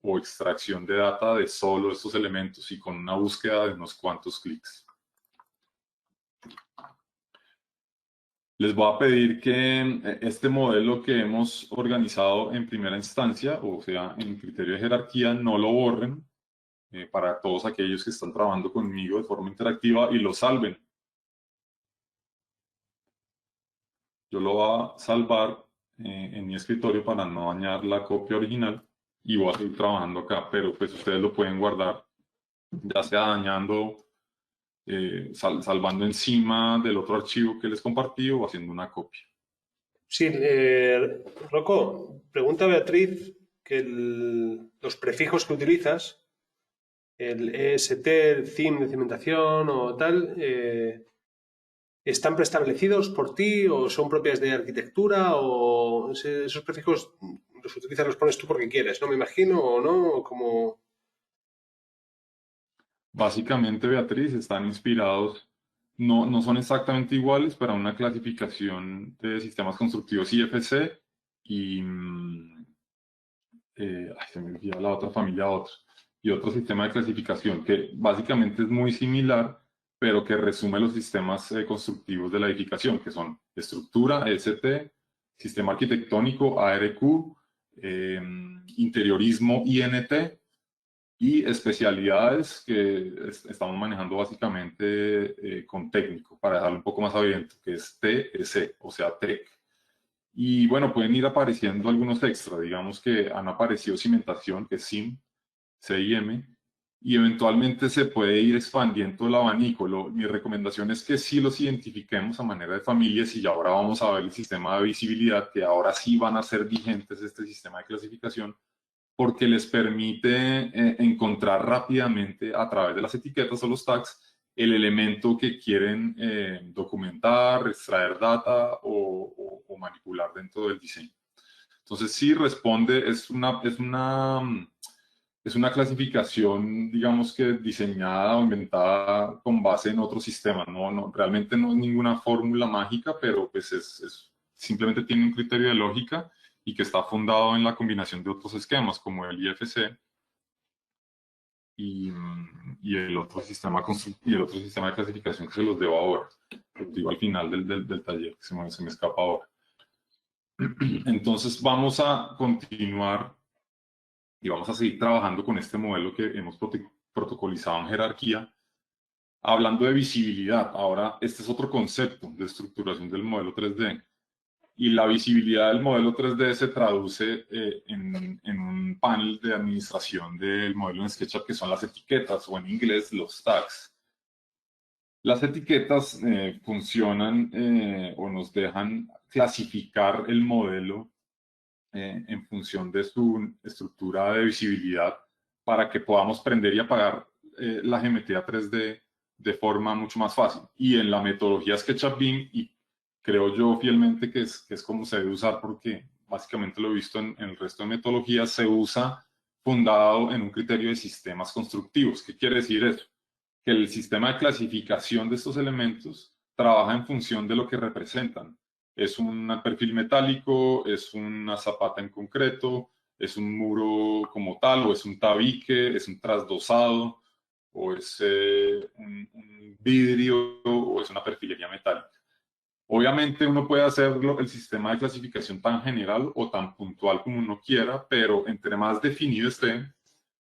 o extracción de data de solo estos elementos y con una búsqueda de unos cuantos clics. Les voy a pedir que este modelo que hemos organizado en primera instancia, o sea, en criterio de jerarquía, no lo borren para todos aquellos que están trabajando conmigo de forma interactiva y lo salven. Yo lo voy a salvar en mi escritorio para no dañar la copia original y voy a seguir trabajando acá, pero pues ustedes lo pueden guardar, ya sea dañando, salvando encima del otro archivo que les compartí o haciendo una copia. Sí, Rocco, pregunta Beatriz que los prefijos que utilizas, el EST, el CIM de cimentación o tal, ¿están preestablecidos por ti o son propias de arquitectura o esos prefijos los utilizas, los pones tú porque quieres, ¿no? Me imagino, o no, o como... Básicamente, Beatriz, están inspirados, no son exactamente iguales, pero una clasificación de sistemas constructivos IFC y se me olvidó la otra familia, y otro sistema de clasificación que básicamente es muy similar, pero que resume los sistemas constructivos de la edificación, que son estructura, ST, sistema arquitectónico, ARQ, interiorismo, INT, y especialidades que estamos manejando básicamente con técnico, para dejarlo un poco más abierto, que es TEC, o sea, TEC. Y bueno, pueden ir apareciendo algunos extras, digamos que han aparecido cimentación, que es CIM, CIM, y eventualmente se puede ir expandiendo el abanico. Mi recomendación es que sí los identifiquemos a manera de familias y ahora vamos a ver el sistema de visibilidad, que ahora sí van a ser vigentes este sistema de clasificación, porque les permite encontrar rápidamente a través de las etiquetas o los tags el elemento que quieren documentar, extraer data o manipular dentro del diseño. Entonces, sí responde, es una clasificación, digamos que diseñada o inventada con base en otro sistema. Realmente no es ninguna fórmula mágica, pero pues simplemente tiene un criterio de lógica y que está fundado en la combinación de otros esquemas como el IFC y, y el otro sistema de clasificación que se los debo ahora. Lo digo al final del taller, que se me escapa ahora. Entonces vamos a continuar y vamos a seguir trabajando con este modelo que hemos protocolizado en jerarquía. Hablando de visibilidad, ahora este es otro concepto de estructuración del modelo 3D. Y la visibilidad del modelo 3D se traduce en un panel de administración del modelo en SketchUp, que son las etiquetas, o en inglés los tags. Las etiquetas funcionan o nos dejan clasificar el modelo en función de su estructura de visibilidad para que podamos prender y apagar la geometría 3D de forma mucho más fácil. Y en la metodología SketchUp BIM, y creo yo fielmente que es como se debe usar, porque básicamente lo he visto en el resto de metodologías, se usa fundado en un criterio de sistemas constructivos. ¿Qué quiere decir eso? Que el sistema de clasificación de estos elementos trabaja en función de lo que representan. Es un perfil metálico, es una zapata en concreto, es un muro como tal, o es un tabique, es un trasdosado, o es un vidrio, o es una perfilería metálica. Obviamente uno puede hacerlo el sistema de clasificación tan general o tan puntual como uno quiera, pero entre más definido esté,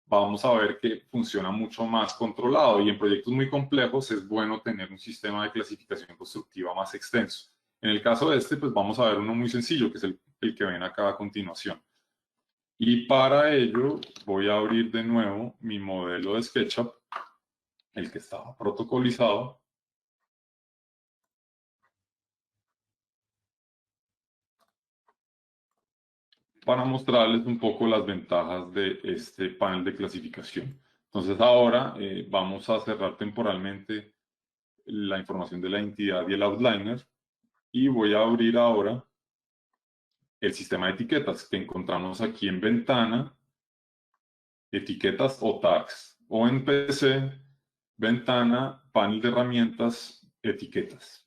vamos a ver que funciona mucho más controlado, y en proyectos muy complejos es bueno tener un sistema de clasificación constructiva más extenso. En el caso de este, pues vamos a ver uno muy sencillo, que es el que ven acá a continuación. Y para ello voy a abrir de nuevo mi modelo de SketchUp, el que estaba protocolizado. Para mostrarles un poco las ventajas de este panel de clasificación. Entonces ahora vamos a cerrar temporalmente la información de la entidad y el outliner Y voy a abrir ahora el sistema de etiquetas que encontramos aquí en ventana, etiquetas o tags, o en PC, ventana, panel de herramientas, etiquetas.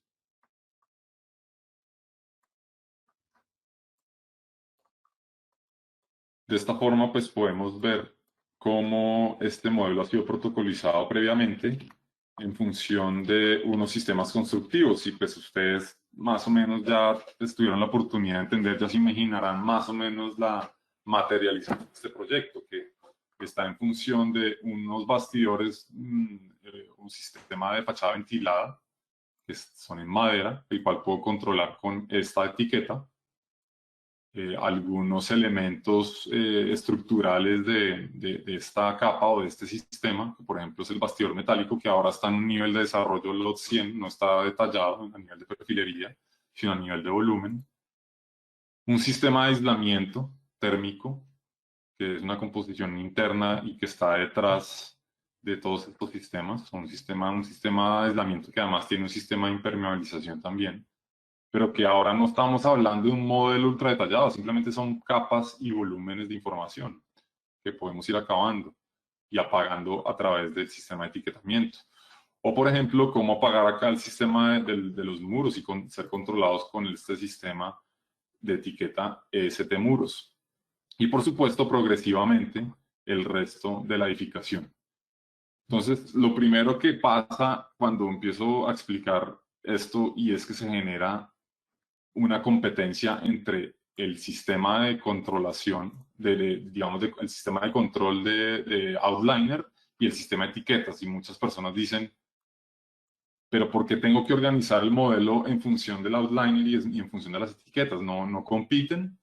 De esta forma, pues podemos ver cómo este modelo ha sido protocolizado previamente en función de unos sistemas constructivos. Y pues ustedes más o menos ya tuvieron la oportunidad de entender, ya se imaginarán más o menos la materialización de este proyecto, que está en función de unos bastidores, un sistema de fachada ventilada, que son en madera, el cual puedo controlar con esta etiqueta. Algunos elementos estructurales de esta capa o de este sistema, que por ejemplo es el bastidor metálico, que ahora está en un nivel de desarrollo LOT 100, no está detallado a nivel de perfilería, sino a nivel de volumen. Un sistema de aislamiento térmico, que es una composición interna y que está detrás de todos estos sistemas. Un sistema de aislamiento que además tiene un sistema de impermeabilización también, pero que ahora no estamos hablando de un modelo ultra detallado, simplemente son capas y volúmenes de información que podemos ir acabando y apagando a través del sistema de etiquetamiento. O, por ejemplo, cómo apagar acá el sistema de los muros y ser controlados con este sistema de etiqueta EST muros. Y, por supuesto, progresivamente, el resto de la edificación. Entonces, lo primero que pasa cuando empiezo a explicar esto y es que se genera una competencia entre el sistema de controlación, digamos, el sistema de control de Outliner y el sistema de etiquetas. Y muchas personas dicen, pero ¿por qué tengo que organizar el modelo en función del Outliner y en función de las etiquetas? ¿No compiten?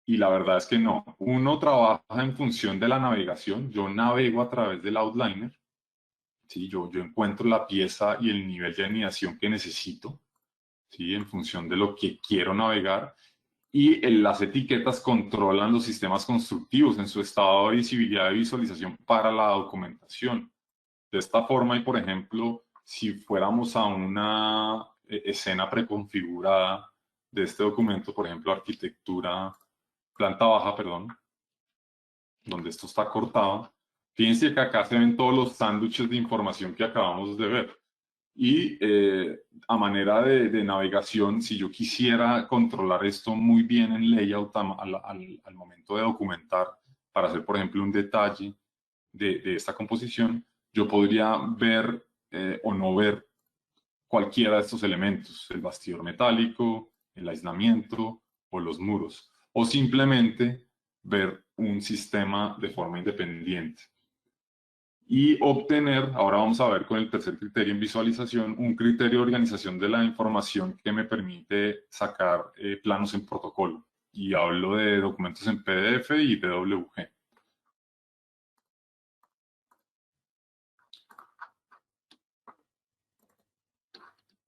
Y la verdad es que no. Uno trabaja en función de la navegación. Yo navego a través del Outliner. ¿Sí? Yo encuentro la pieza y el nivel de anidación que necesito, ¿sí? En función de lo que quiero navegar. Y las etiquetas controlan los sistemas constructivos en su estado de visibilidad y visualización para la documentación. De esta forma, y por ejemplo, si fuéramos a una escena preconfigurada de este documento, por ejemplo, arquitectura, planta baja, perdón, donde esto está cortado, fíjense que acá se ven todos los sándwiches de información que acabamos de ver. Y a manera de navegación, si yo quisiera controlar esto muy bien en layout al momento de documentar, para hacer, por ejemplo, un detalle de esta composición, yo podría ver o no ver cualquiera de estos elementos, el bastidor metálico, el aislamiento o los muros, o simplemente ver un sistema de forma independiente y obtener, ahora vamos a ver con el tercer criterio en visualización, un criterio de organización de la información que me permite sacar planos en protocolo. Y hablo de documentos en PDF y DWG.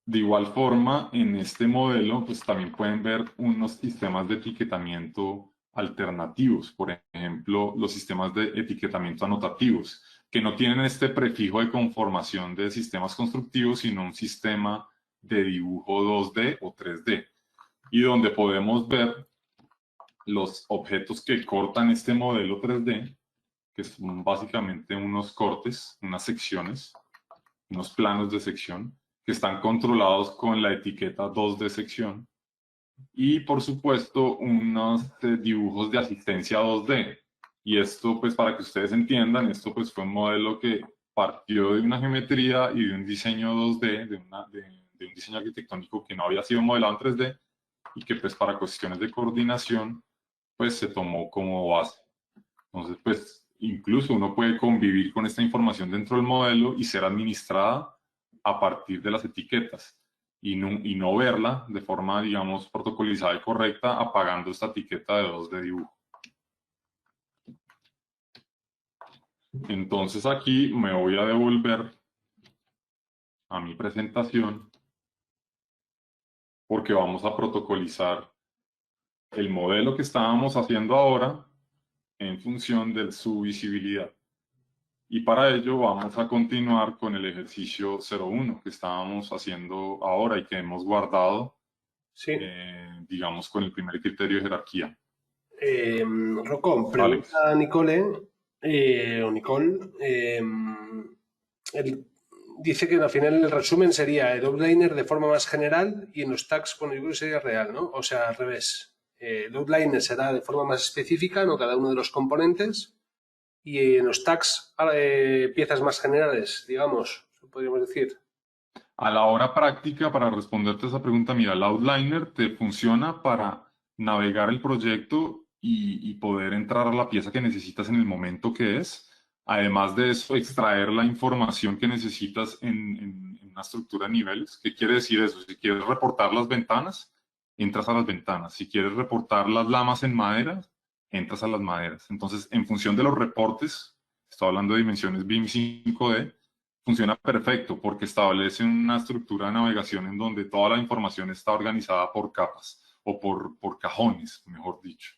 De igual forma, en este modelo, pues también pueden ver unos sistemas de etiquetamiento alternativos. Por ejemplo, los sistemas de etiquetamiento anotativos, que no tienen este prefijo de conformación de sistemas constructivos, sino un sistema de dibujo 2D o 3D. Y donde podemos ver los objetos que cortan este modelo 3D, que son básicamente unos cortes, unas secciones, unos planos de sección, que están controlados con la etiqueta 2D sección. Y por supuesto, unos dibujos de asistencia 2D. Y esto, pues para que ustedes entiendan, esto pues fue un modelo que partió de una geometría y de un diseño 2D, de un diseño arquitectónico que no había sido modelado en 3D y que pues para cuestiones de coordinación, pues se tomó como base. Entonces, pues incluso uno puede convivir con esta información dentro del modelo y ser administrada a partir de las etiquetas y no verla de forma, digamos, protocolizada y correcta, apagando esta etiqueta de 2D dibujo. Entonces aquí me voy a devolver a mi presentación porque vamos a protocolizar el modelo que estábamos haciendo ahora en función de su visibilidad. Y para ello vamos a continuar con el ejercicio 01 que estábamos haciendo ahora y que hemos guardado Sí. digamos, con el primer criterio de jerarquía. Rocco, Alex. pregunta a Nicole, o Nicole, dice que al final el resumen sería el outliner de forma más general y en los tags, bueno, yo creo que sería real, ¿no? O sea, al revés. El outliner será de forma más específica, ¿no? Cada uno de los componentes. Y en los tags, piezas más generales, digamos, podríamos decir. A la hora práctica, para responderte a esa pregunta, mira, el Outliner te funciona para navegar el proyecto y poder entrar a la pieza que necesitas en el momento que es. Además de eso, extraer la información que necesitas en una estructura de niveles. ¿Qué quiere decir eso? Si quieres reportar las ventanas, entras a las ventanas. Si quieres reportar las lamas en madera, entras a las maderas. Entonces, en función de los reportes, estoy hablando de dimensiones BIM 5D, funciona perfecto porque establece una estructura de navegación en donde toda la información está organizada por capas o por cajones, mejor dicho.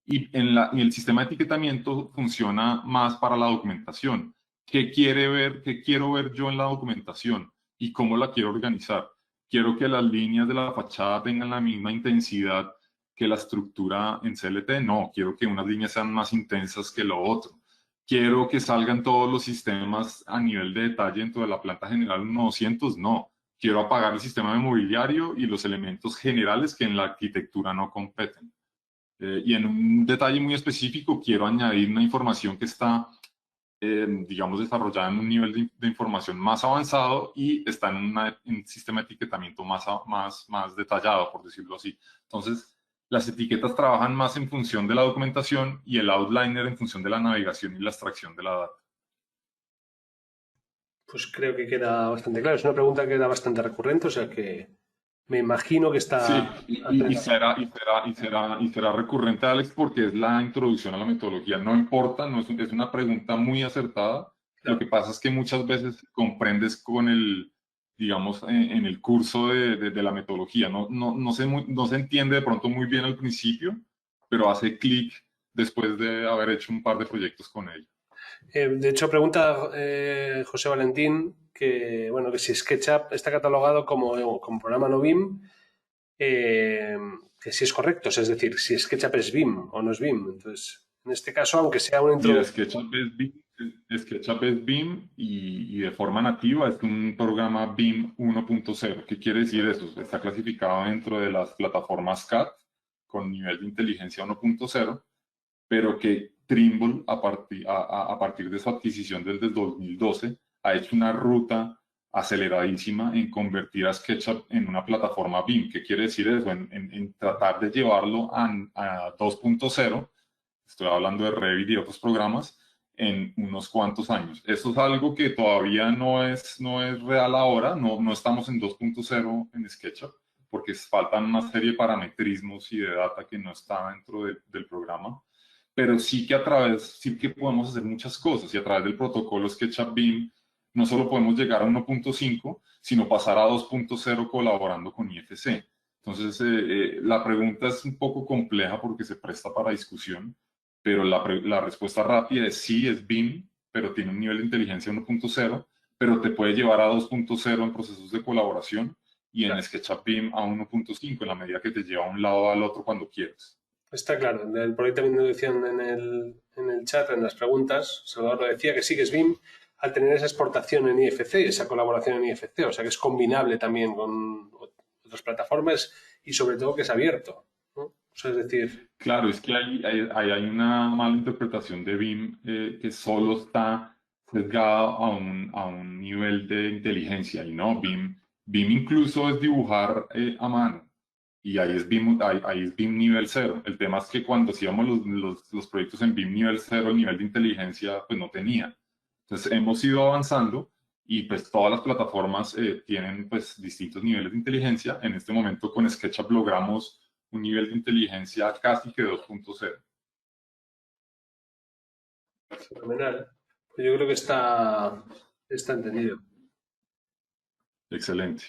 Y el sistema de etiquetamiento funciona más para la documentación. ¿Qué quiere ver, qué quiero ver yo en la documentación y cómo la quiero organizar? Quiero que las líneas de la fachada tengan la misma intensidad que la estructura en CLT. No, quiero que unas líneas sean más intensas que lo otro. Quiero que salgan todos los sistemas a nivel de detalle dentro de la planta general 200. No, quiero apagar el sistema de mobiliario y los elementos generales que en la arquitectura no competen. Y en un detalle muy específico quiero añadir una información que está, digamos, desarrollada en un nivel de información más avanzado y está en un sistema de etiquetamiento más detallado, por decirlo así. Entonces, las etiquetas trabajan más en función de la documentación y el outliner en función de la navegación y la extracción de la data. Pues creo que queda bastante claro. Es una pregunta que era bastante recurrente, o sea que me imagino que Sí, está... y será recurrente, Alex, porque es la introducción a la metodología. No importa, no es, es una pregunta muy acertada. Lo Claro. que pasa es que muchas veces comprendes con el, digamos, en el curso de la metodología. No se entiende de pronto muy bien al principio, pero hace clic después de haber hecho un par de proyectos con ella. De hecho, pregunta José Valentín que, bueno, que si SketchUp está catalogado como programa no BIM, eh, que si es correcto, o sea, es decir, si SketchUp es BIM o no es BIM. Entonces, en este caso, aunque sea una Mira, introducción... SketchUp es BIM y de forma nativa es un programa BIM 1.0. ¿Qué quiere decir eso? Está clasificado dentro de las plataformas CAD con nivel de inteligencia 1.0, pero que Trimble, a partir de su adquisición desde el 2012, ha hecho una ruta aceleradísima en convertir a SketchUp en una plataforma BIM. ¿Qué quiere decir eso? En tratar de llevarlo a 2.0. Estoy hablando de Revit y otros programas en unos cuantos años. Eso es algo que todavía no es real ahora, no estamos en 2.0 en SketchUp, porque faltan una serie de parametrismos y de data que no está dentro del programa, pero sí que podemos hacer muchas cosas y a través del protocolo SketchUp BIM no solo podemos llegar a 1.5, sino pasar a 2.0 colaborando con IFC. Entonces, la pregunta es un poco compleja porque se presta para discusión, pero la respuesta rápida es sí, es BIM, pero tiene un nivel de inteligencia 1.0, pero te puede llevar a 2.0 en procesos de colaboración y en SketchUp BIM a 1.5 en la medida que te lleva a un lado al otro cuando quieres. Está claro. Por ahí también lo decían en el chat, en las preguntas. Salvador lo decía que sí que es BIM al tener esa exportación en IFC, esa colaboración en IFC. O sea que es combinable también con otras plataformas y sobre todo que es abierto, ¿no? O sea, es decir, Claro, es que hay una mala interpretación de BIM que solo está sesgada a un nivel de inteligencia y no, BIM incluso es dibujar a mano y ahí es BIM nivel cero. El tema es que cuando hacíamos los proyectos en BIM nivel cero, el nivel de inteligencia pues no tenía. Entonces hemos ido avanzando y pues todas las plataformas tienen pues distintos niveles de inteligencia. En este momento con SketchUp logramos un nivel de inteligencia casi que 2.0. fenomenal. Pues yo creo que está entendido. Excelente.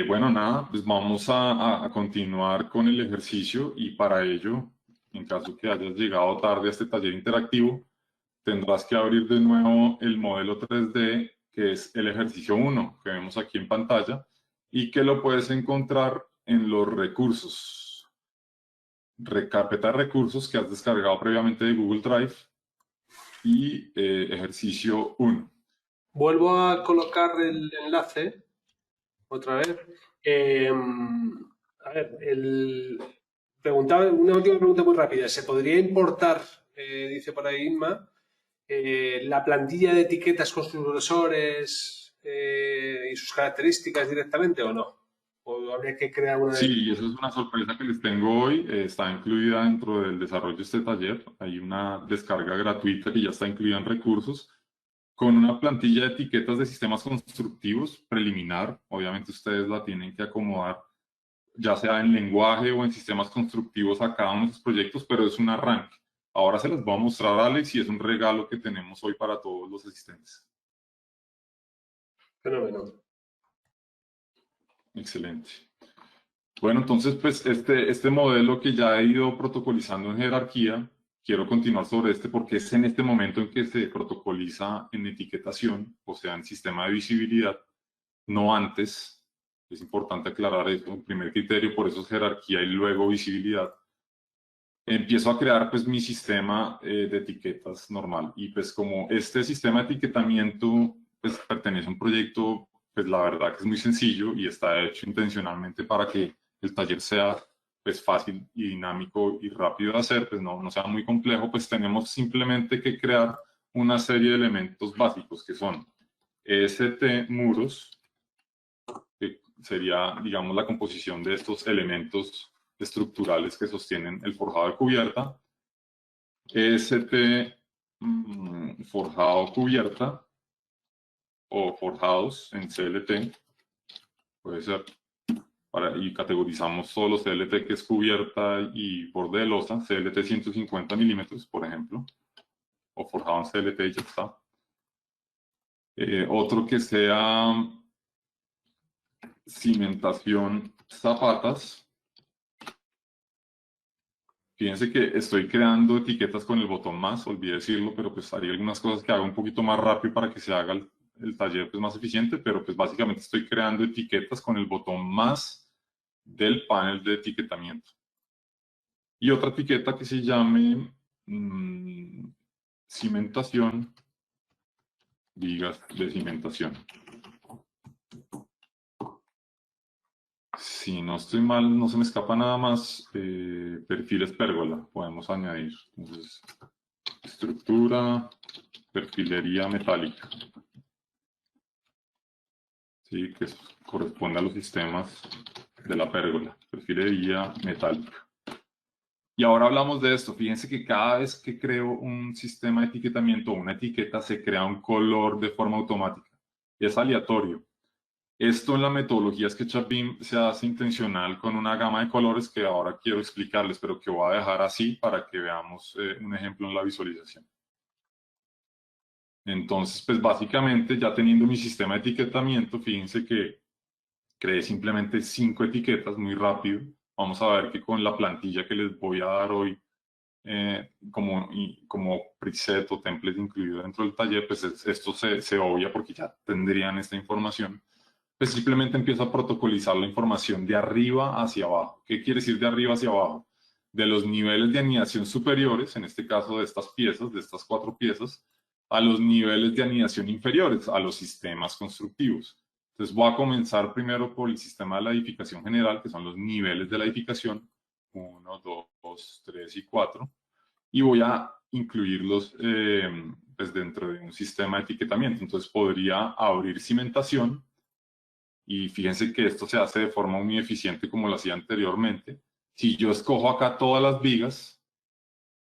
Bueno, nada, pues vamos a continuar con el ejercicio y para ello, en caso que hayas llegado tarde a este taller interactivo, tendrás que abrir de nuevo el modelo 3D, que es el ejercicio 1 que vemos aquí en pantalla y que lo puedes encontrar en los recursos, carpeta de recursos que has descargado previamente de Google Drive y ejercicio 1. Vuelvo a colocar el enlace otra vez. A ver, preguntaba una última pregunta muy rápida. ¿Se podría importar, dice por ahí Inma, la plantilla de etiquetas con sus grosores y sus características directamente o no? ¿O habría que crear una de... Sí, eso es una sorpresa que les tengo hoy. Está incluida dentro del desarrollo de este taller. Hay una descarga gratuita que ya está incluida en recursos con una plantilla de etiquetas de sistemas constructivos preliminar. Obviamente ustedes la tienen que acomodar ya sea en lenguaje o en sistemas constructivos a cada uno de sus proyectos, pero es un arranque. Ahora se las voy a mostrar a Alex y es un regalo que tenemos hoy para todos los asistentes. Fenómeno. Excelente. Bueno, entonces, pues este modelo que ya he ido protocolizando en jerarquía, quiero continuar sobre este porque es en este momento en que se protocoliza en etiquetación, o sea, en sistema de visibilidad, no antes. Es importante aclarar eso. El primer criterio, por eso es jerarquía y luego visibilidad. Empiezo a crear pues mi sistema de etiquetas normal y pues como este sistema de etiquetamiento pues pertenece a un proyecto, pues la verdad que es muy sencillo y está hecho intencionalmente para que el taller sea pues fácil y dinámico y rápido de hacer, pues no sea muy complejo, pues tenemos simplemente que crear una serie de elementos básicos que son EST muros, que sería digamos la composición de estos elementos estructurales que sostienen el forjado de cubierta, EST forjado cubierta o forjados en CLT, puede ser, y categorizamos todos los CLT que es cubierta y borde de losa, CLT 150 milímetros, por ejemplo, o forjado en CLT y ya está. Otro que sea cimentación zapatas. Fíjense que estoy creando etiquetas con el botón más, olvidé decirlo, pero pues haría algunas cosas que haga un poquito más rápido para que se haga el taller pues, más eficiente, pero pues básicamente estoy creando etiquetas con el botón más del panel de etiquetamiento. Y otra etiqueta que se llame cimentación, vigas de cimentación. Si no estoy mal, no se me escapa nada más, perfiles pérgola podemos añadir. Entonces, estructura, perfilería metálica, ¿sí? Que corresponde a los sistemas de la pérgola, perfilería metálica. Y ahora hablamos de esto. Fíjense que cada vez que creo un sistema de etiquetamiento o una etiqueta, se crea un color de forma automática. Es aleatorio. Esto en la metodología SketchUp BIM se hace intencional con una gama de colores que ahora quiero explicarles, pero que voy a dejar así para que veamos un ejemplo en la visualización. Entonces, pues básicamente ya teniendo mi sistema de etiquetamiento, fíjense que creé simplemente 5 etiquetas muy rápido. Vamos a ver que con la plantilla que les voy a dar hoy, como preset o template incluido dentro del taller, pues esto se obvia porque ya tendrían esta información. Pues simplemente empiezo a protocolizar la información de arriba hacia abajo. ¿Qué quiere decir de arriba hacia abajo? De los niveles de anidación superiores, en este caso de estas piezas, de estas 4 piezas, a los niveles de anidación inferiores, a los sistemas constructivos. Entonces voy a comenzar primero por el sistema de la edificación general, que son los niveles de la edificación, 1, 2, 3 y 4, y voy a incluirlos pues dentro de un sistema de etiquetamiento. Entonces podría abrir cimentación, y fíjense que esto se hace de forma muy eficiente como lo hacía anteriormente. Si yo escojo acá todas las vigas,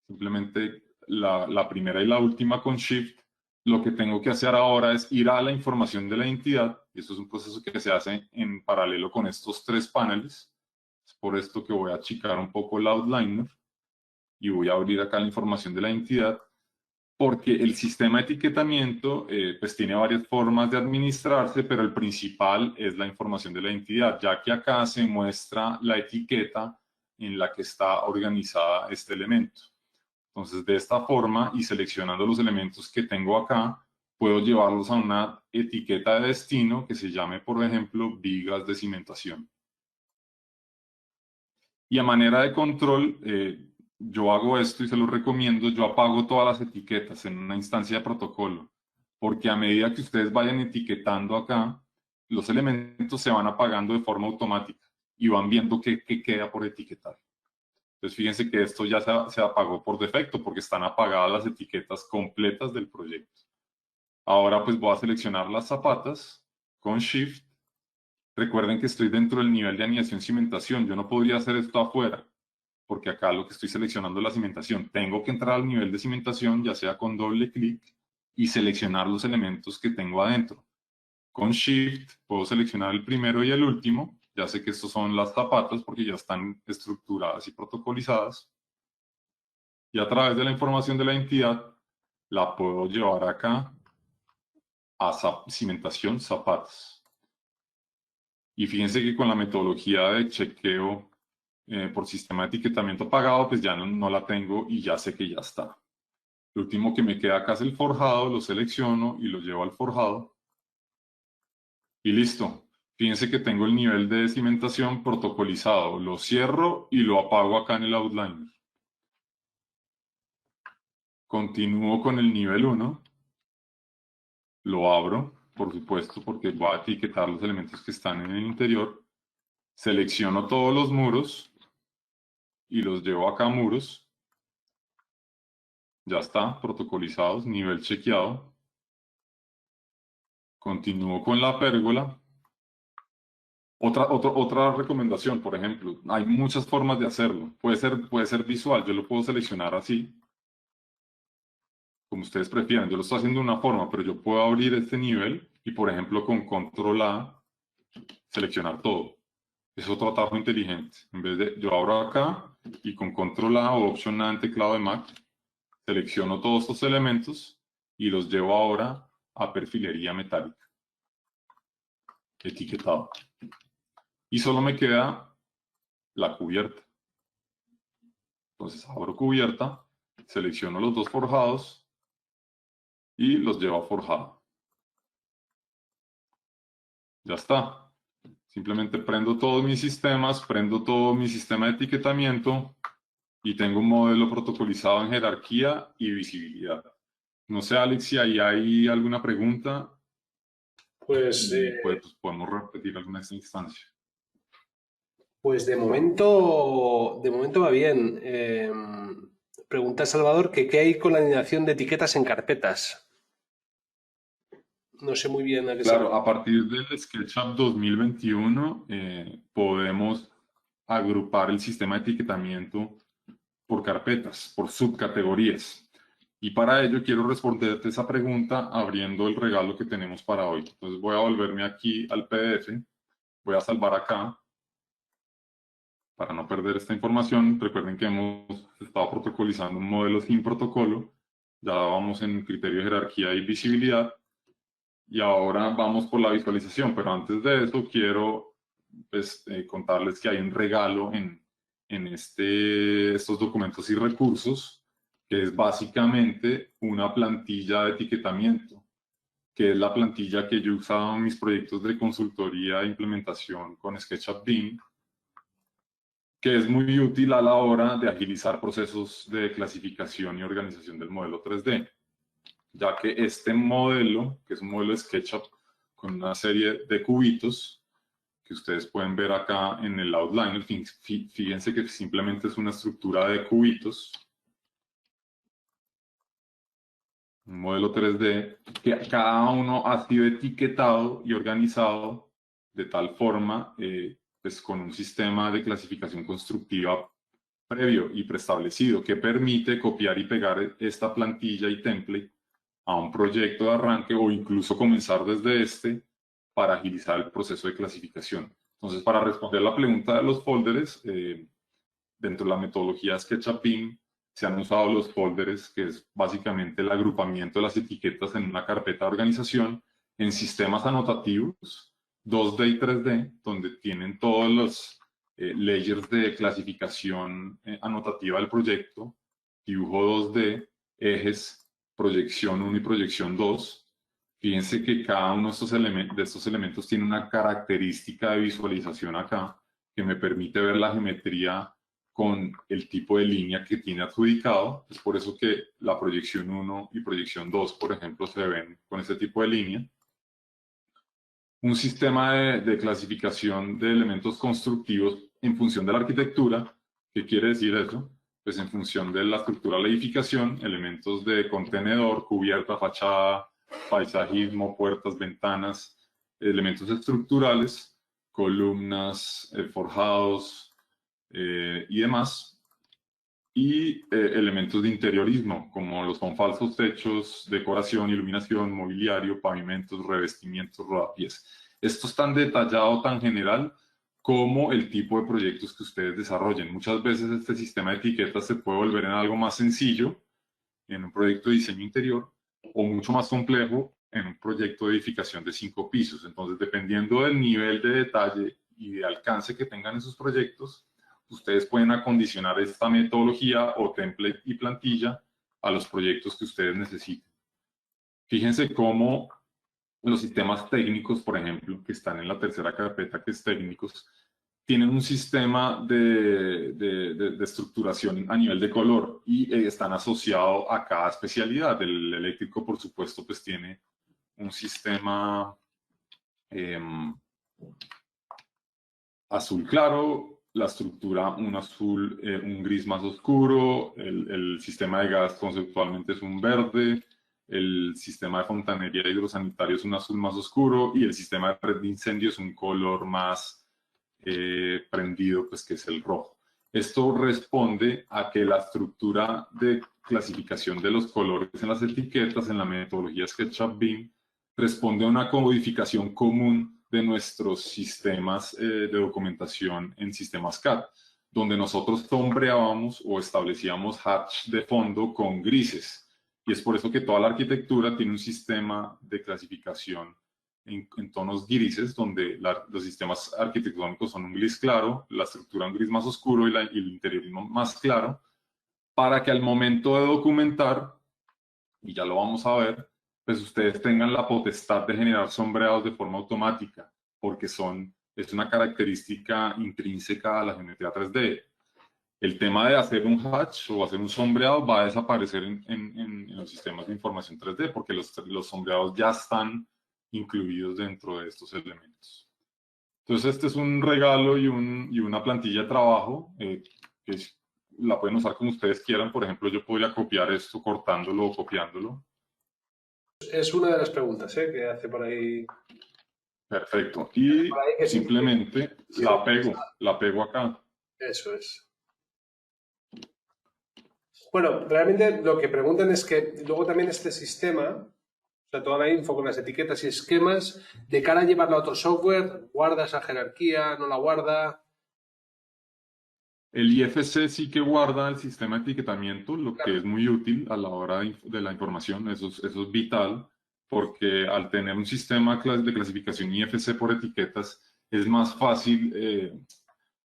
simplemente la primera y la última con Shift, lo que tengo que hacer ahora es ir a la información de la entidad, y esto es un proceso que se hace en paralelo con estos 3 paneles. Es por esto que voy a achicar un poco el outliner y voy a abrir acá la información de la entidad, porque el sistema de etiquetamiento pues tiene varias formas de administrarse, pero el principal es la información de la entidad, ya que acá se muestra la etiqueta en la que está organizada este elemento. Entonces, de esta forma y seleccionando los elementos que tengo acá, puedo llevarlos a una etiqueta de destino que se llame, por ejemplo, vigas de cimentación. Y a manera de control, yo hago esto y se lo recomiendo, yo apago todas las etiquetas en una instancia de protocolo, porque a medida que ustedes vayan etiquetando acá, los elementos se van apagando de forma automática y van viendo qué queda por etiquetar. Entonces fíjense que esto ya se apagó por defecto porque están apagadas las etiquetas completas del proyecto. Ahora pues voy a seleccionar las zapatas con Shift. Recuerden que estoy dentro del nivel de anidación cimentación. Yo no podría hacer esto afuera porque acá lo que estoy seleccionando es la cimentación. Tengo que entrar al nivel de cimentación, ya sea con doble clic, y seleccionar los elementos que tengo adentro. Con Shift puedo seleccionar el primero y el último. Ya sé que estos son las zapatas porque ya están estructuradas y protocolizadas. Y a través de la información de la entidad, la puedo llevar acá a cimentación zapatos. Y fíjense que con la metodología de chequeo por sistema de etiquetamiento pagado, pues ya no la tengo y ya sé que ya está. Lo último que me queda acá es el forjado, lo selecciono y lo llevo al forjado. Y listo. Fíjense que tengo el nivel de cimentación protocolizado. Lo cierro y lo apago acá en el Outliner. Continúo con el nivel 1. Lo abro, por supuesto, porque voy a etiquetar los elementos que están en el interior. Selecciono todos los muros y los llevo acá a muros. Ya está, protocolizados, nivel chequeado. Continúo con la pérgola. Otra recomendación, por ejemplo, hay muchas formas de hacerlo. Puede ser visual, yo lo puedo seleccionar así, como ustedes prefieran. Yo lo estoy haciendo de una forma, pero yo puedo abrir este nivel y, por ejemplo, con Control A, seleccionar todo. Es otro atajo inteligente. En vez de, yo abro acá y con Control A o Option A en teclado de Mac, selecciono todos estos elementos y los llevo ahora a perfilería metálica, etiquetado. Y solo me queda la cubierta. Entonces abro cubierta, selecciono los dos forjados y los llevo a forjado. Ya está. Simplemente prendo todos mis sistemas, prendo todo mi sistema de etiquetamiento y tengo un modelo protocolizado en jerarquía y visibilidad. No sé, Alex, si ahí hay alguna pregunta. Pues, Pues podemos repetir alguna instancia. pues de momento va bien. Pregunta Salvador que qué hay con la anidación de etiquetas en carpetas. No sé muy bien a qué se... Claro, a partir del SketchUp 2021 podemos agrupar el sistema de etiquetamiento por carpetas, por subcategorías. Y para ello quiero responderte esa pregunta abriendo el regalo que tenemos para hoy. Entonces voy a volverme aquí al PDF, voy a salvar acá para no perder esta información. Recuerden que hemos estado protocolizando un modelo sin protocolo. Ya vamos en criterio de jerarquía y visibilidad. Y ahora vamos por la visualización, pero antes de eso quiero pues, contarles que hay un regalo en estos documentos y recursos, que es básicamente una plantilla de etiquetamiento, que es la plantilla que yo he usado en mis proyectos de consultoría e implementación con SketchUp BIM, que es muy útil a la hora de agilizar procesos de clasificación y organización del modelo 3D, ya que este modelo, que es un modelo de SketchUp con una serie de cubitos, que ustedes pueden ver acá en el Outliner, fíjense que simplemente es una estructura de cubitos, un modelo 3D, que cada uno ha sido etiquetado y organizado de tal forma, pues con un sistema de clasificación constructiva previo y preestablecido que permite copiar y pegar esta plantilla y template a un proyecto de arranque o incluso comenzar desde este para agilizar el proceso de clasificación. Entonces, para responder la pregunta de los folders, dentro de la metodología SketchUp BIM se han usado los folders, que es básicamente el agrupamiento de las etiquetas en una carpeta de organización en sistemas anotativos 2D y 3D, donde tienen todos los layers de clasificación anotativa del proyecto, dibujo 2D, ejes, proyección 1 y proyección 2. Fíjense que cada uno de estos elementos tiene una característica de visualización acá que me permite ver la geometría con el tipo de línea que tiene adjudicado. Es por eso que la proyección 1 y proyección 2, por ejemplo, se ven con este tipo de línea. Un sistema de clasificación de elementos constructivos en función de la arquitectura. ¿Qué quiere decir eso? Pues en función de la estructura de la edificación, elementos de contenedor, cubierta, fachada, paisajismo, puertas, ventanas, elementos estructurales, columnas, forjados y demás. Y elementos de interiorismo, como los son falsos techos, decoración, iluminación, mobiliario, pavimentos, revestimientos, rodapiés. Esto es tan detallado, tan general, como el tipo de proyectos que ustedes desarrollen. Muchas veces este sistema de etiquetas se puede volver en algo más sencillo, en un proyecto de diseño interior, o mucho más complejo en un proyecto de edificación de 5 pisos. Entonces, dependiendo del nivel de detalle y de alcance que tengan en sus proyectos, ustedes pueden acondicionar esta metodología o template y plantilla a los proyectos que ustedes necesiten. Fíjense cómo los sistemas técnicos, por ejemplo, que están en la tercera carpeta, que es técnicos, tienen un sistema de estructuración a nivel de color y están asociados a cada especialidad. El eléctrico, por supuesto, pues tiene un sistema azul claro, la estructura un azul, un gris más oscuro, el sistema de gas conceptualmente es un verde, el sistema de fontanería hidrosanitario es un azul más oscuro y el sistema de red de incendio es un color más prendido, pues que es el rojo. Esto responde a que la estructura de clasificación de los colores en las etiquetas, en la metodología SketchUp BIM, responde a una codificación común de nuestros sistemas de documentación en sistemas CAD, donde nosotros sombreábamos o establecíamos hatch de fondo con grises. Y es por eso que toda la arquitectura tiene un sistema de clasificación en tonos grises, donde los sistemas arquitectónicos son un gris claro, la estructura un gris más oscuro y el interiorismo más claro, para que al momento de documentar, y ya lo vamos a ver, pues ustedes tengan la potestad de generar sombreados de forma automática, porque es una característica intrínseca a la geometría 3D. El tema de hacer un hatch o hacer un sombreado va a desaparecer en los sistemas de información 3D, porque los sombreados ya están incluidos dentro de estos elementos. Entonces, este es un regalo y una plantilla de trabajo que la pueden usar como ustedes quieran. Por ejemplo, yo podría copiar esto cortándolo o copiándolo. Es una de las preguntas que hace por ahí. Perfecto. Y Por ahí que sí, simplemente sí, la pego acá. eso es. Bueno, realmente lo que preguntan es que luego también este sistema, o sea, toda la info con las etiquetas y esquemas, de cara a llevarlo a otro software, ¿guarda esa jerarquía? ¿No la guarda? El IFC sí que guarda el sistema de etiquetamiento, lo que Claro. es muy útil a la hora de la información. Eso es vital, porque al tener un sistema de clasificación IFC por etiquetas, es más fácil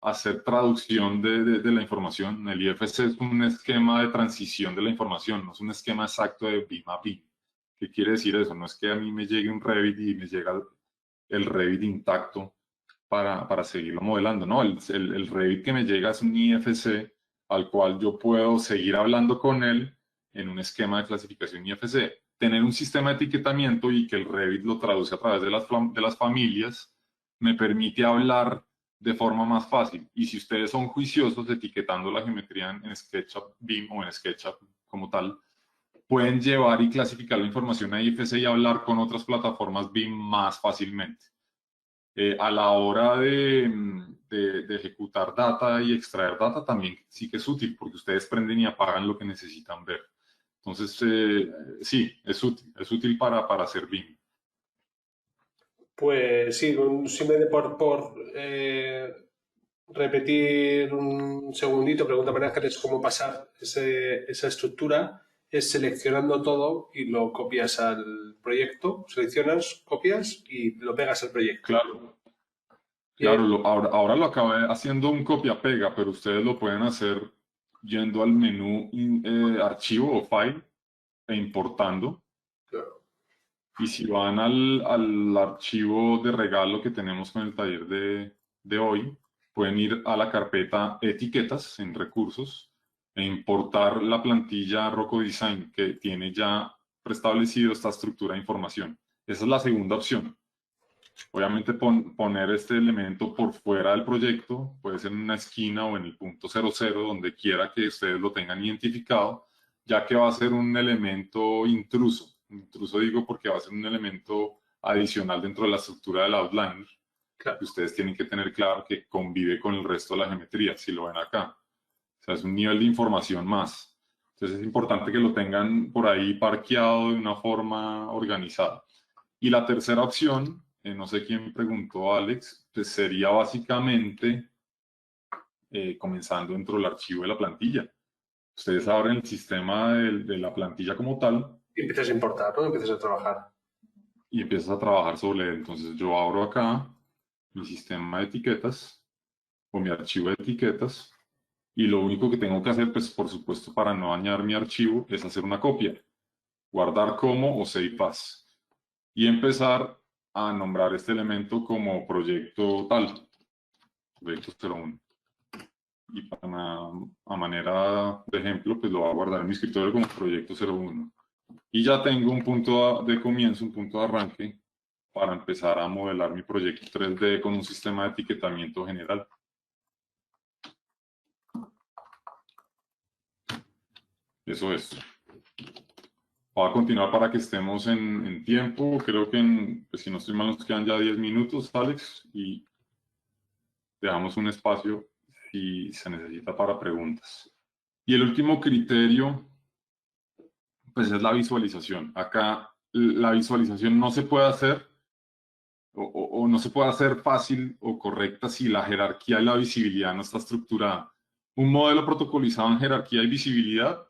hacer traducción de la información. El IFC es un esquema de transición de la información, no es un esquema exacto de BIM a BIM. ¿Qué quiere decir eso? No es que a mí me llegue un Revit y me llega el Revit intacto para seguirlo modelando, ¿no? El Revit que me llega es un IFC al cual yo puedo seguir hablando con él en un esquema de clasificación IFC. Tener un sistema de etiquetamiento y que el Revit lo traduce a través de las familias me permite hablar de forma más fácil. Y si ustedes son juiciosos etiquetando la geometría en SketchUp BIM o en SketchUp como tal, pueden llevar y clasificar la información a IFC y hablar con otras plataformas BIM más fácilmente. A la hora de ejecutar data y extraer data también sí que es útil porque ustedes prenden y apagan lo que necesitan ver. Entonces, sí, es útil para hacer BIM. Pues sí, simplemente por repetir un segundito, pregunta María Ángeles cómo pasar esa estructura, es seleccionando todo y lo copias al proyecto, seleccionas, copias y lo pegas al proyecto. Claro, Y, claro, ahora lo acabé haciendo un copia-pega, pero ustedes lo pueden hacer yendo al menú archivo o file e importando. claro. Y si van al archivo de regalo que tenemos con el taller de hoy, pueden ir a la carpeta etiquetas en recursos e importar la plantilla Rocco Design que tiene ya preestablecido esta estructura de información. Esa es la segunda opción. Obviamente poner este elemento por fuera del proyecto, puede ser en una esquina o en el punto 00, donde quiera que ustedes lo tengan identificado, ya que va a ser un elemento intruso. Intruso digo porque va a ser un elemento adicional dentro de la estructura del Outliner, Claro. que ustedes tienen que tener claro que convive con el resto de la geometría, si lo ven acá. O sea, es un nivel de información más. Entonces es importante que lo tengan por ahí parqueado de una forma organizada. Y la tercera opción, no sé quién preguntó, Alex, pues sería básicamente comenzando dentro del archivo de la plantilla. Ustedes abren el sistema de la plantilla como tal Y empiezas a importar, ¿no? Empiezas a trabajar. y empiezas a trabajar sobre él. Entonces yo abro acá mi sistema de etiquetas o mi archivo de etiquetas y lo único que tengo que hacer, pues por supuesto para no dañar mi archivo, es hacer una copia, guardar como o save as y empezar a nombrar este elemento como proyecto tal, proyecto 01. Y a manera de ejemplo, pues lo voy a guardar en mi escritorio como proyecto 01. Y ya tengo un punto de comienzo, un punto de arranque para empezar a modelar mi proyecto 3D con un sistema de etiquetamiento general. Eso es. Voy a continuar para que estemos en tiempo. Creo que pues si no estoy mal nos quedan ya 10 minutos, Alex, y dejamos un espacio si se necesita para preguntas. Y el último criterio, pues es la visualización. Acá la visualización no se puede hacer o no se puede hacer fácil o correcta si la jerarquía y la visibilidad no está estructurada. Un modelo protocolizado en jerarquía y visibilidad,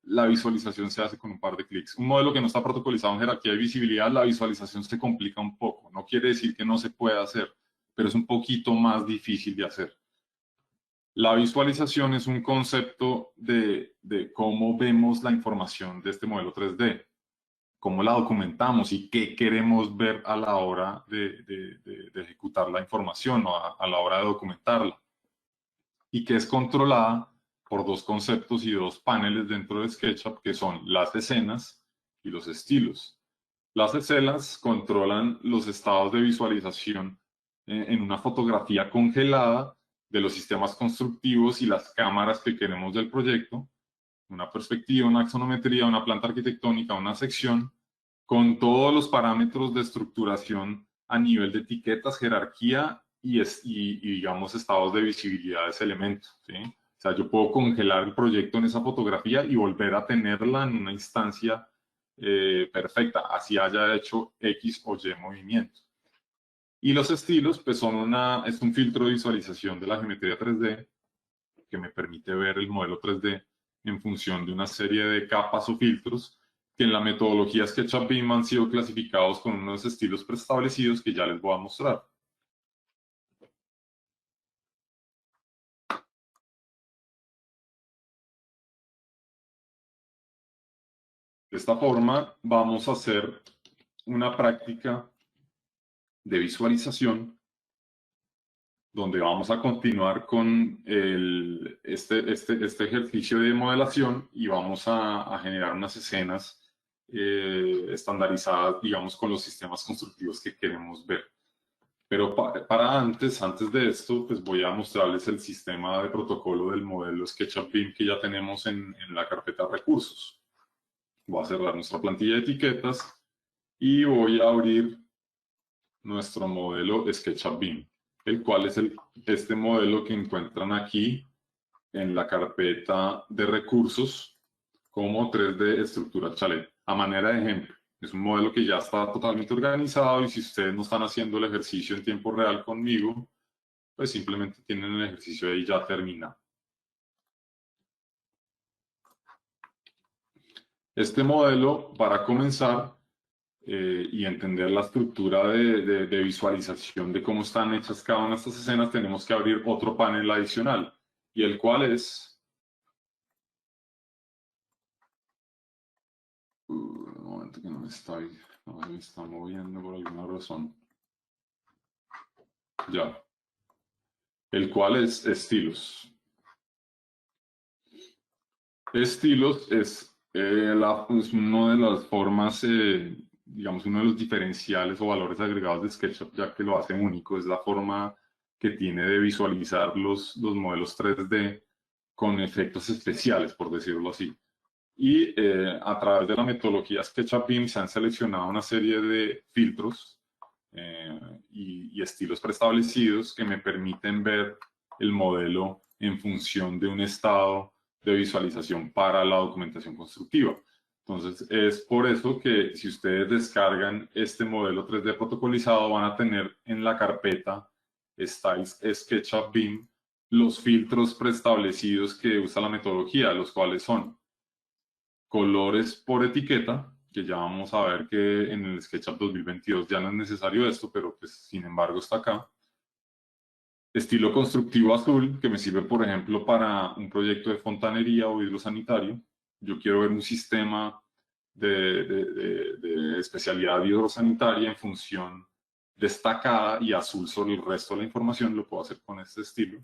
la visualización se hace con un par de clics. Un modelo que no está protocolizado en jerarquía y visibilidad, la visualización se complica un poco. No quiere decir que no se pueda hacer, pero es un poquito más difícil de hacer. La visualización es un concepto de cómo vemos la información de este modelo 3D, cómo la documentamos y qué queremos ver a la hora de ejecutar la información o a la hora de documentarla. Y que es controlada por dos conceptos y dos paneles dentro de SketchUp, que son las escenas y los estilos. Las escenas controlan los estados de visualización en una fotografía congelada de los sistemas constructivos y las cámaras que queremos del proyecto, una perspectiva, una axonometría, una planta arquitectónica, una sección, con todos los parámetros de estructuración a nivel de etiquetas, jerarquía y digamos, estados de visibilidad de ese elemento, ¿sí? O sea, yo puedo congelar el proyecto en esa fotografía y volver a tenerla en una instancia perfecta, así haya hecho X o Y movimiento. Y los estilos, pues es un filtro de visualización de la geometría 3D que me permite ver el modelo 3D en función de una serie de capas o filtros que en la metodología SketchUp BIM han sido clasificados con unos estilos preestablecidos que ya les voy a mostrar. De esta forma vamos a hacer una práctica de visualización donde vamos a continuar con este ejercicio de modelación y vamos a generar unas escenas estandarizadas, digamos, con los sistemas constructivos que queremos ver. Pero para antes de esto, pues voy a mostrarles el sistema de protocolo del modelo SketchUp BIM que ya tenemos en la carpeta recursos. Voy a cerrar nuestra plantilla de etiquetas y voy a abrir nuestro modelo SketchUp BIM, el cual es este modelo que encuentran aquí en la carpeta de recursos como 3D Estructura Chalet. A manera de ejemplo, es un modelo que ya está totalmente organizado y si ustedes no están haciendo el ejercicio en tiempo real conmigo, pues simplemente tienen el ejercicio ahí ya terminado. Este modelo, para comenzar y entender la estructura de visualización de cómo están hechas cada una de estas escenas, tenemos que abrir otro panel adicional, y el cual es... un momento que no me está moviendo por alguna razón. Ya. el cual es estilos. Estilos es una de las formas, digamos, uno de los diferenciales o valores agregados de SketchUp, ya que lo hace único, es la forma que tiene de visualizar los modelos 3D con efectos especiales, por decirlo así. Y a través de la metodología SketchUp BIM se han seleccionado una serie de filtros y estilos preestablecidos que me permiten ver el modelo en función de un estado de visualización para la documentación constructiva. Entonces, es por eso que si ustedes descargan este modelo 3D protocolizado, van a tener en la carpeta Styles SketchUp BIM los filtros preestablecidos que usa la metodología, los cuales son colores por etiqueta, que ya vamos a ver que en el SketchUp 2022 ya no es necesario esto, pero pues sin embargo está acá. Estilo constructivo azul, que me sirve, por ejemplo, para un proyecto de fontanería o vidrio sanitario. Yo quiero ver un sistema de especialidad hidrosanitaria en función destacada y azul sobre el resto de la información. Lo puedo hacer con este estilo.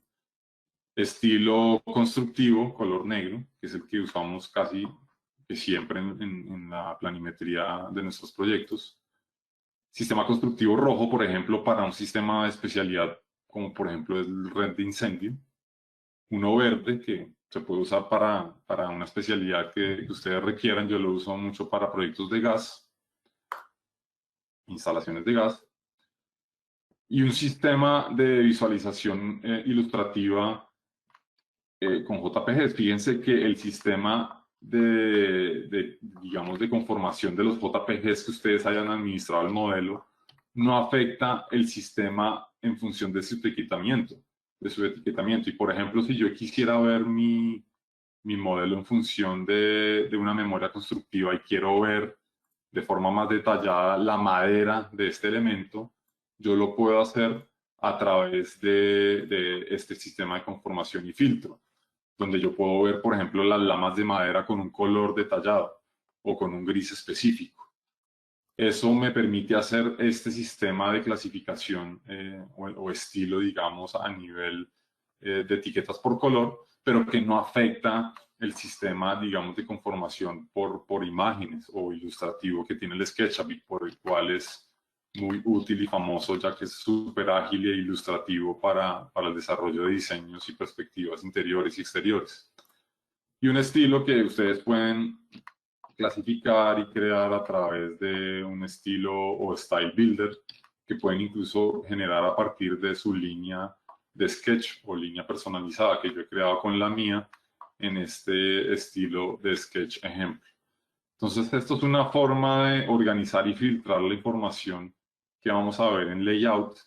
Estilo constructivo, color negro, que es el que usamos casi siempre en la planimetría de nuestros proyectos. Sistema constructivo rojo, por ejemplo, para un sistema de especialidad como por ejemplo el red de incendio. Uno verde que se puede usar para una especialidad que ustedes requieran. Yo lo uso mucho para proyectos de gas, instalaciones de gas. Y un sistema de visualización ilustrativa con JPGs. Fíjense que el sistema digamos, de conformación de los JPGs que ustedes hayan administrado el modelo no afecta el sistema en función de su etiquetamiento. Y, por ejemplo, si yo quisiera ver mi modelo en función de una memoria constructiva y quiero ver de forma más detallada la madera de este elemento, yo lo puedo hacer a través de este sistema de conformación y filtro, donde yo puedo ver, por ejemplo, las lamas de madera con un color detallado o con un gris específico. Eso me permite hacer este sistema de clasificación o estilo, digamos, a nivel de etiquetas por color, pero que no afecta el sistema, digamos, de conformación por imágenes o ilustrativo que tiene el SketchUp y por el cual es muy útil y famoso, ya que es súper ágil e ilustrativo para el desarrollo de diseños y perspectivas interiores y exteriores. Y un estilo que ustedes pueden clasificar y crear a través de un estilo o style builder que pueden incluso generar a partir de su línea de sketch o línea personalizada que yo he creado con la mía en este estilo de sketch ejemplo. Entonces, esto es una forma de organizar y filtrar la información que vamos a ver en layout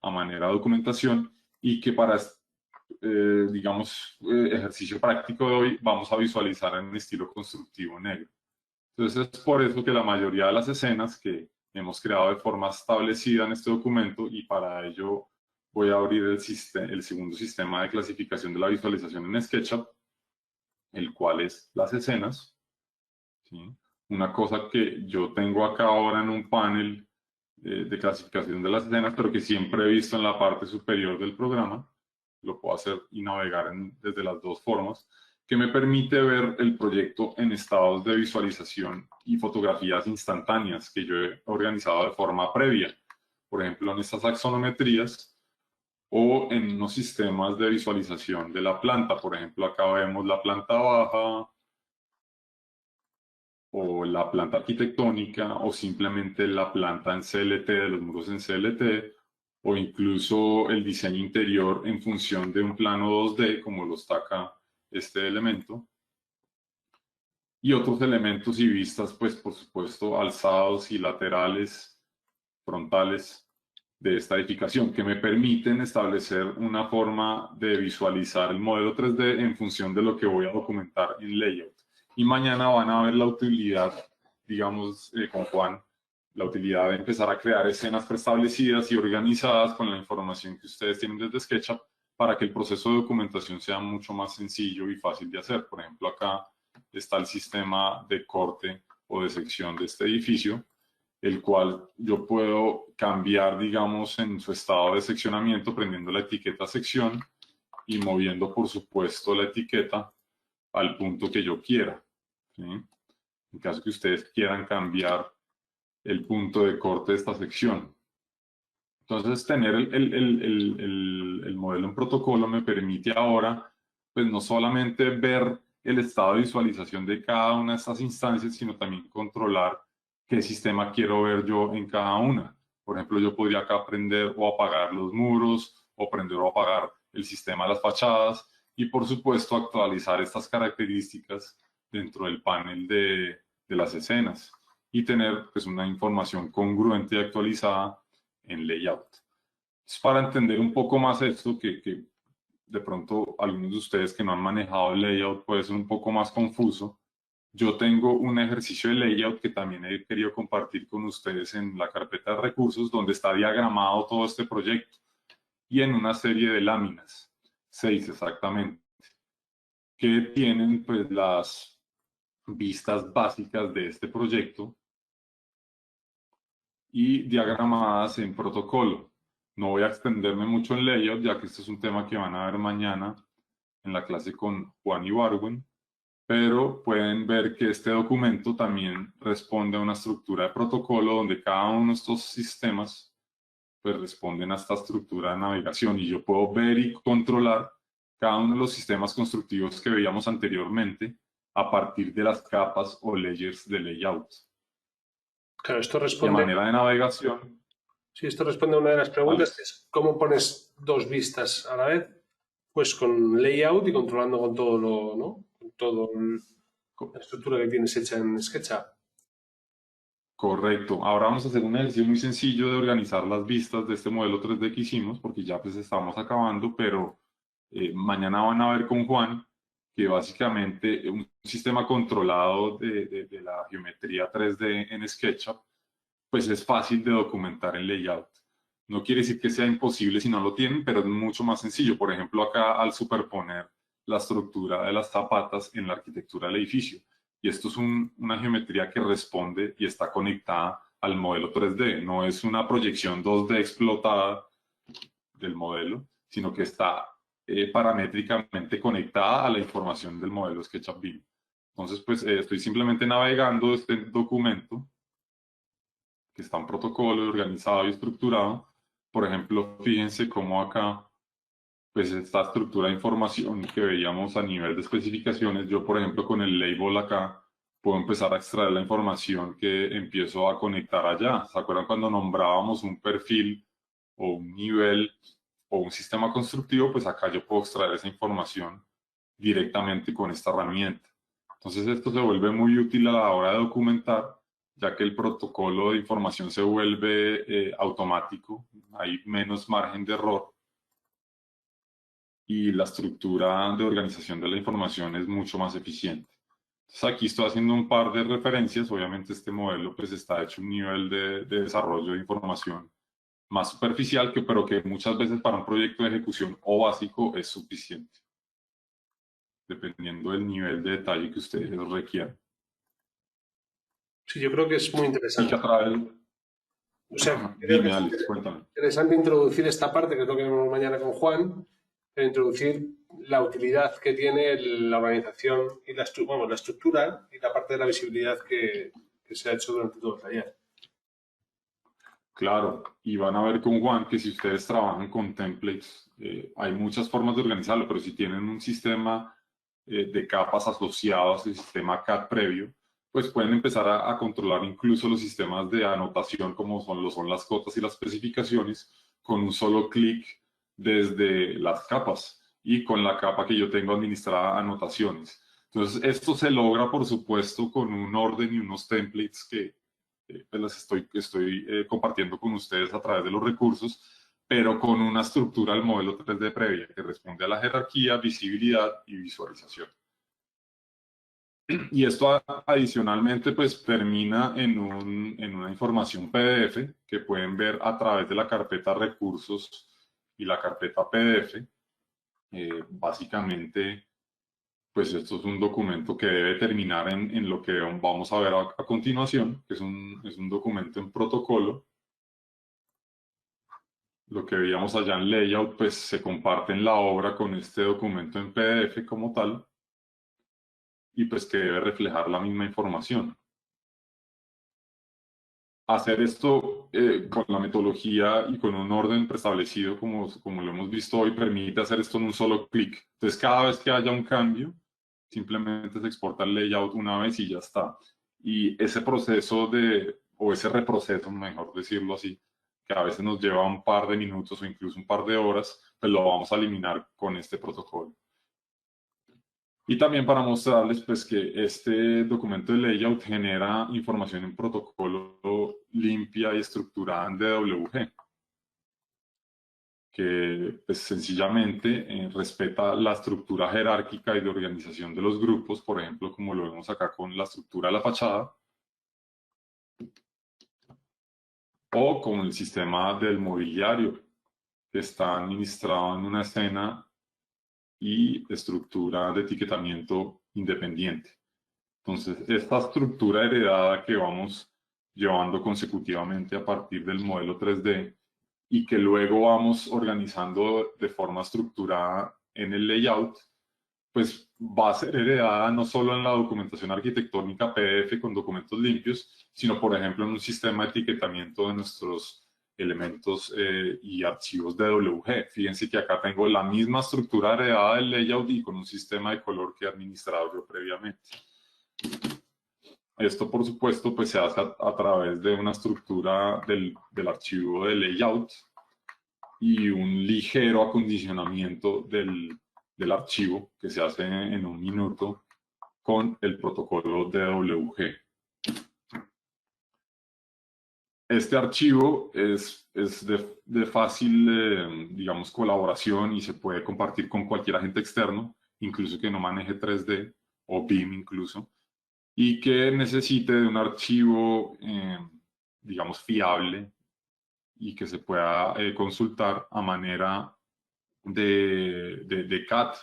a manera de documentación y que para, digamos, ejercicio práctico de hoy vamos a visualizar en estilo constructivo negro. Entonces, es por eso que la mayoría de las escenas que hemos creado de forma establecida en este documento, y para ello voy a abrir el segundo sistema de clasificación de la visualización en SketchUp, el cual es las escenas, ¿sí? Una cosa que yo tengo acá ahora en un panel de clasificación de las escenas, pero que siempre he visto en la parte superior del programa, lo puedo hacer y navegar desde las dos formas, que me permite ver el proyecto en estados de visualización y fotografías instantáneas que yo he organizado de forma previa. Por ejemplo, en estas axonometrías o en unos sistemas de visualización de la planta. Por ejemplo, acá vemos la planta baja o la planta arquitectónica o simplemente la planta en CLT, de los muros en CLT, o incluso el diseño interior en función de un plano 2D, como lo está acá este elemento, y otros elementos y vistas, pues por supuesto, alzados y laterales, frontales de esta edificación, que me permiten establecer una forma de visualizar el modelo 3D en función de lo que voy a documentar en layout. Y mañana van a ver la utilidad, digamos, con Juan, la utilidad de empezar a crear escenas preestablecidas y organizadas con la información que ustedes tienen desde SketchUp para que el proceso de documentación sea mucho más sencillo y fácil de hacer. Por ejemplo, acá está el sistema de corte o de sección de este edificio, el cual yo puedo cambiar, digamos, en su estado de seccionamiento prendiendo la etiqueta sección y moviendo, por supuesto, la etiqueta al punto que yo quiera, ¿sí? En caso que ustedes quieran cambiar el punto de corte de esta sección. Entonces, tener el modelo en protocolo me permite ahora, pues no solamente ver el estado de visualización de cada una de estas instancias, sino también controlar qué sistema quiero ver yo en cada una. Por ejemplo, yo podría acá prender o apagar los muros, o prender o apagar el sistema de las fachadas, y por supuesto actualizar estas características dentro del panel de las escenas y tener pues una información congruente y actualizada en layout. Es para entender un poco más esto, que de pronto algunos de ustedes que no han manejado el layout puede ser un poco más confuso. Yo tengo un ejercicio de layout que también he querido compartir con ustedes en la carpeta de recursos, donde está diagramado todo este proyecto y en una serie de láminas, 6 exactamente, que tienen pues las vistas básicas de este proyecto y diagramadas en protocolo. No voy a extenderme mucho en layout, ya que este es un tema que van a ver mañana en la clase con Juan Ibargüen, pero pueden ver que este documento también responde a una estructura de protocolo donde cada uno de estos sistemas pues responden a esta estructura de navegación y yo puedo ver y controlar cada uno de los sistemas constructivos que veíamos anteriormente a partir de las capas o layers de layout. Claro, esto Y a responde, manera de navegación, sí, esto responde a una de las preguntas, ¿cuáles? que es ¿cómo pones dos vistas a la vez? Pues con layout y controlando con todo lo, ¿no? Con toda la estructura que tienes hecha en SketchUp. Correcto. Ahora vamos a hacer un ejercicio muy sencillo de organizar las vistas de este modelo 3D que hicimos, porque ya pues estamos acabando, pero mañana van a ver con Juan que básicamente un sistema controlado de la geometría 3D en SketchUp, pues es fácil de documentar en layout. No quiere decir que sea imposible si no lo tienen, pero es mucho más sencillo. Por ejemplo, acá al superponer la estructura de las zapatas en la arquitectura del edificio. Y esto es una geometría que responde y está conectada al modelo 3D. No es una proyección 2D explotada del modelo, sino que está paramétricamente conectada a la información del modelo SketchUp BIM. Entonces, pues estoy simplemente navegando este documento que está en protocolo, organizado y estructurado. Por ejemplo, fíjense cómo acá, pues esta estructura de información que veíamos a nivel de especificaciones, yo por ejemplo con el label acá, puedo empezar a extraer la información que empiezo a conectar allá. ¿Se acuerdan cuando nombrábamos un perfil o un nivel o un sistema constructivo? Pues acá yo puedo extraer esa información directamente con esta herramienta. Entonces esto se vuelve muy útil a la hora de documentar, ya que el protocolo de información se vuelve automático, hay menos margen de error y la estructura de organización de la información es mucho más eficiente. Entonces aquí estoy haciendo un par de referencias, obviamente este modelo pues está hecho a un nivel de desarrollo de información más superficial, pero que muchas veces para un proyecto de ejecución o básico es suficiente, dependiendo del nivel de detalle que ustedes requieran. Sí, yo creo que es muy Y que interesante. a través, O sea, creo que dime es Alex, cuéntame. interesante introducir esta parte, que es lo que vemos mañana con Juan, pero introducir la utilidad que tiene la organización y bueno, la estructura y la parte de la visibilidad que se ha hecho durante todo el taller. Claro, y van a ver con Juan que si ustedes trabajan con templates, hay muchas formas de organizarlo, pero si tienen un sistema de capas asociados al sistema CAD previo, pues pueden empezar a controlar incluso los sistemas de anotación como son las cotas y las especificaciones con un solo clic desde las capas y con la capa que yo tengo administrada anotaciones. Entonces, esto se logra, por supuesto, con un orden y unos templates que pues las estoy compartiendo con ustedes a través de los recursos, pero con una estructura del modelo 3D previa que responde a la jerarquía, visibilidad y visualización. Y esto adicionalmente pues termina en una información PDF que pueden ver a través de la carpeta recursos y la carpeta PDF. Básicamente, pues esto es un documento que debe terminar en lo que vamos a ver a continuación, que es un documento en protocolo lo que veíamos allá en layout, pues se comparte en la obra con este documento en PDF como tal, y pues que debe reflejar la misma información. Hacer esto con la metodología y con un orden preestablecido, como lo hemos visto hoy, permite hacer esto en un solo clic. Entonces, cada vez que haya un cambio, simplemente se exporta el layout una vez y ya está. Y ese proceso o ese reproceso, mejor decirlo así, que a veces nos lleva un par de minutos o incluso un par de horas, pues lo vamos a eliminar con este protocolo. Y también para mostrarles pues, que este documento de layout genera información en protocolo limpia y estructurada en DWG, que pues, sencillamente respeta la estructura jerárquica y de organización de los grupos, por ejemplo, como lo vemos acá con la estructura de la fachada, o con el sistema del mobiliario, que está administrado en una escena y estructura de etiquetamiento independiente. Entonces, esta estructura heredada que vamos llevando consecutivamente a partir del modelo 3D y que luego vamos organizando de forma estructurada en el layout, pues va a ser heredada no solo en la documentación arquitectónica PDF con documentos limpios, sino por ejemplo en un sistema de etiquetamiento de nuestros elementos y archivos de WG. Fíjense que acá tengo la misma estructura heredada del layout y con un sistema de color que he administrado yo previamente. Esto, por supuesto, pues se hace a través de una estructura del archivo de layout y un ligero acondicionamiento del archivo que se hace en un minuto con el protocolo DWG. Este archivo es de fácil, digamos, colaboración y se puede compartir con cualquier agente externo, incluso que no maneje 3D o BIM incluso, y que necesite de un archivo, digamos, fiable y que se pueda consultar a manera de CAT,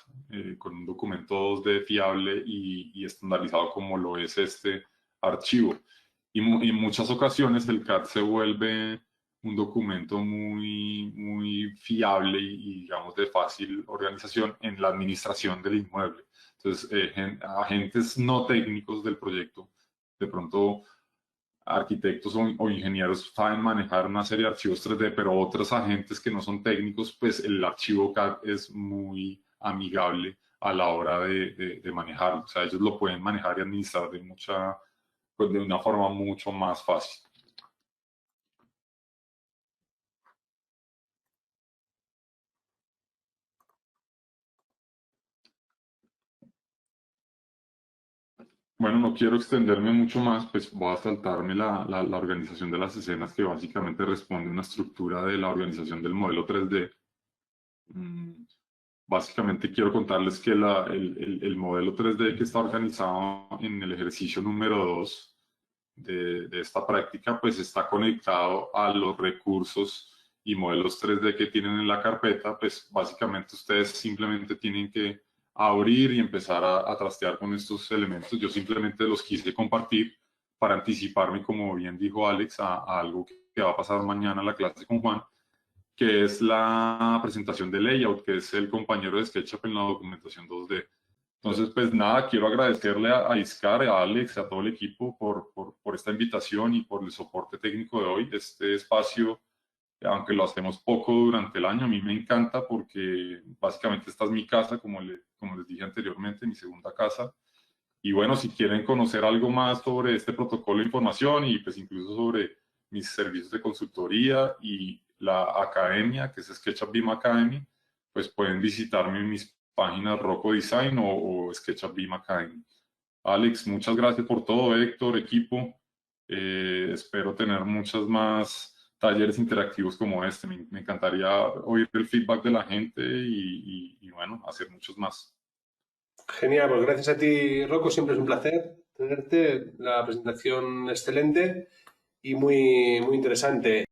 con un documento 2D fiable y estandarizado como lo es este archivo. Y en muchas ocasiones el CAT se vuelve un documento muy fiable y, digamos, de fácil organización en la administración del inmueble. Entonces, agentes no técnicos del proyecto, de pronto arquitectos o ingenieros saben manejar una serie de archivos 3D, pero otros agentes que no son técnicos, pues el archivo CAD es muy amigable a la hora de manejarlo. O sea, ellos lo pueden manejar y administrar pues, de una forma mucho más fácil. Bueno, no quiero extenderme mucho más, pues voy a saltarme la organización de las escenas que básicamente responde a una estructura de la organización del modelo 3D. Básicamente quiero contarles que el modelo 3D que está organizado en el ejercicio número 2 de esta práctica, pues está conectado a los recursos y modelos 3D que tienen en la carpeta, pues básicamente ustedes simplemente tienen que abrir y empezar a trastear con estos elementos. Yo simplemente los quise compartir para anticiparme, como bien dijo Alex, a algo que va a pasar mañana en la clase con Juan, que es la presentación de layout, que es el compañero de SketchUp en la documentación 2D. Entonces, pues nada, quiero agradecerle a Iscar, a Alex, a todo el equipo por esta invitación y por el soporte técnico de hoy. Este espacio, aunque lo hacemos poco durante el año, a mí me encanta porque básicamente esta es mi casa, como les dije anteriormente, mi segunda casa. Y bueno, si quieren conocer algo más sobre este protocolo de información y pues incluso sobre mis servicios de consultoría y la academia, que es SketchUp BIM Academy, pues pueden visitarme en mis páginas Rocco Design o SketchUp BIM Academy. Alex, muchas gracias por todo, Héctor, equipo. Espero tener muchos más talleres interactivos como este. Me encantaría oír el feedback de la gente y bueno, hacer muchos más. Genial, pues gracias a ti, Rocco. Siempre es un placer tenerte. La presentación excelente y muy interesante.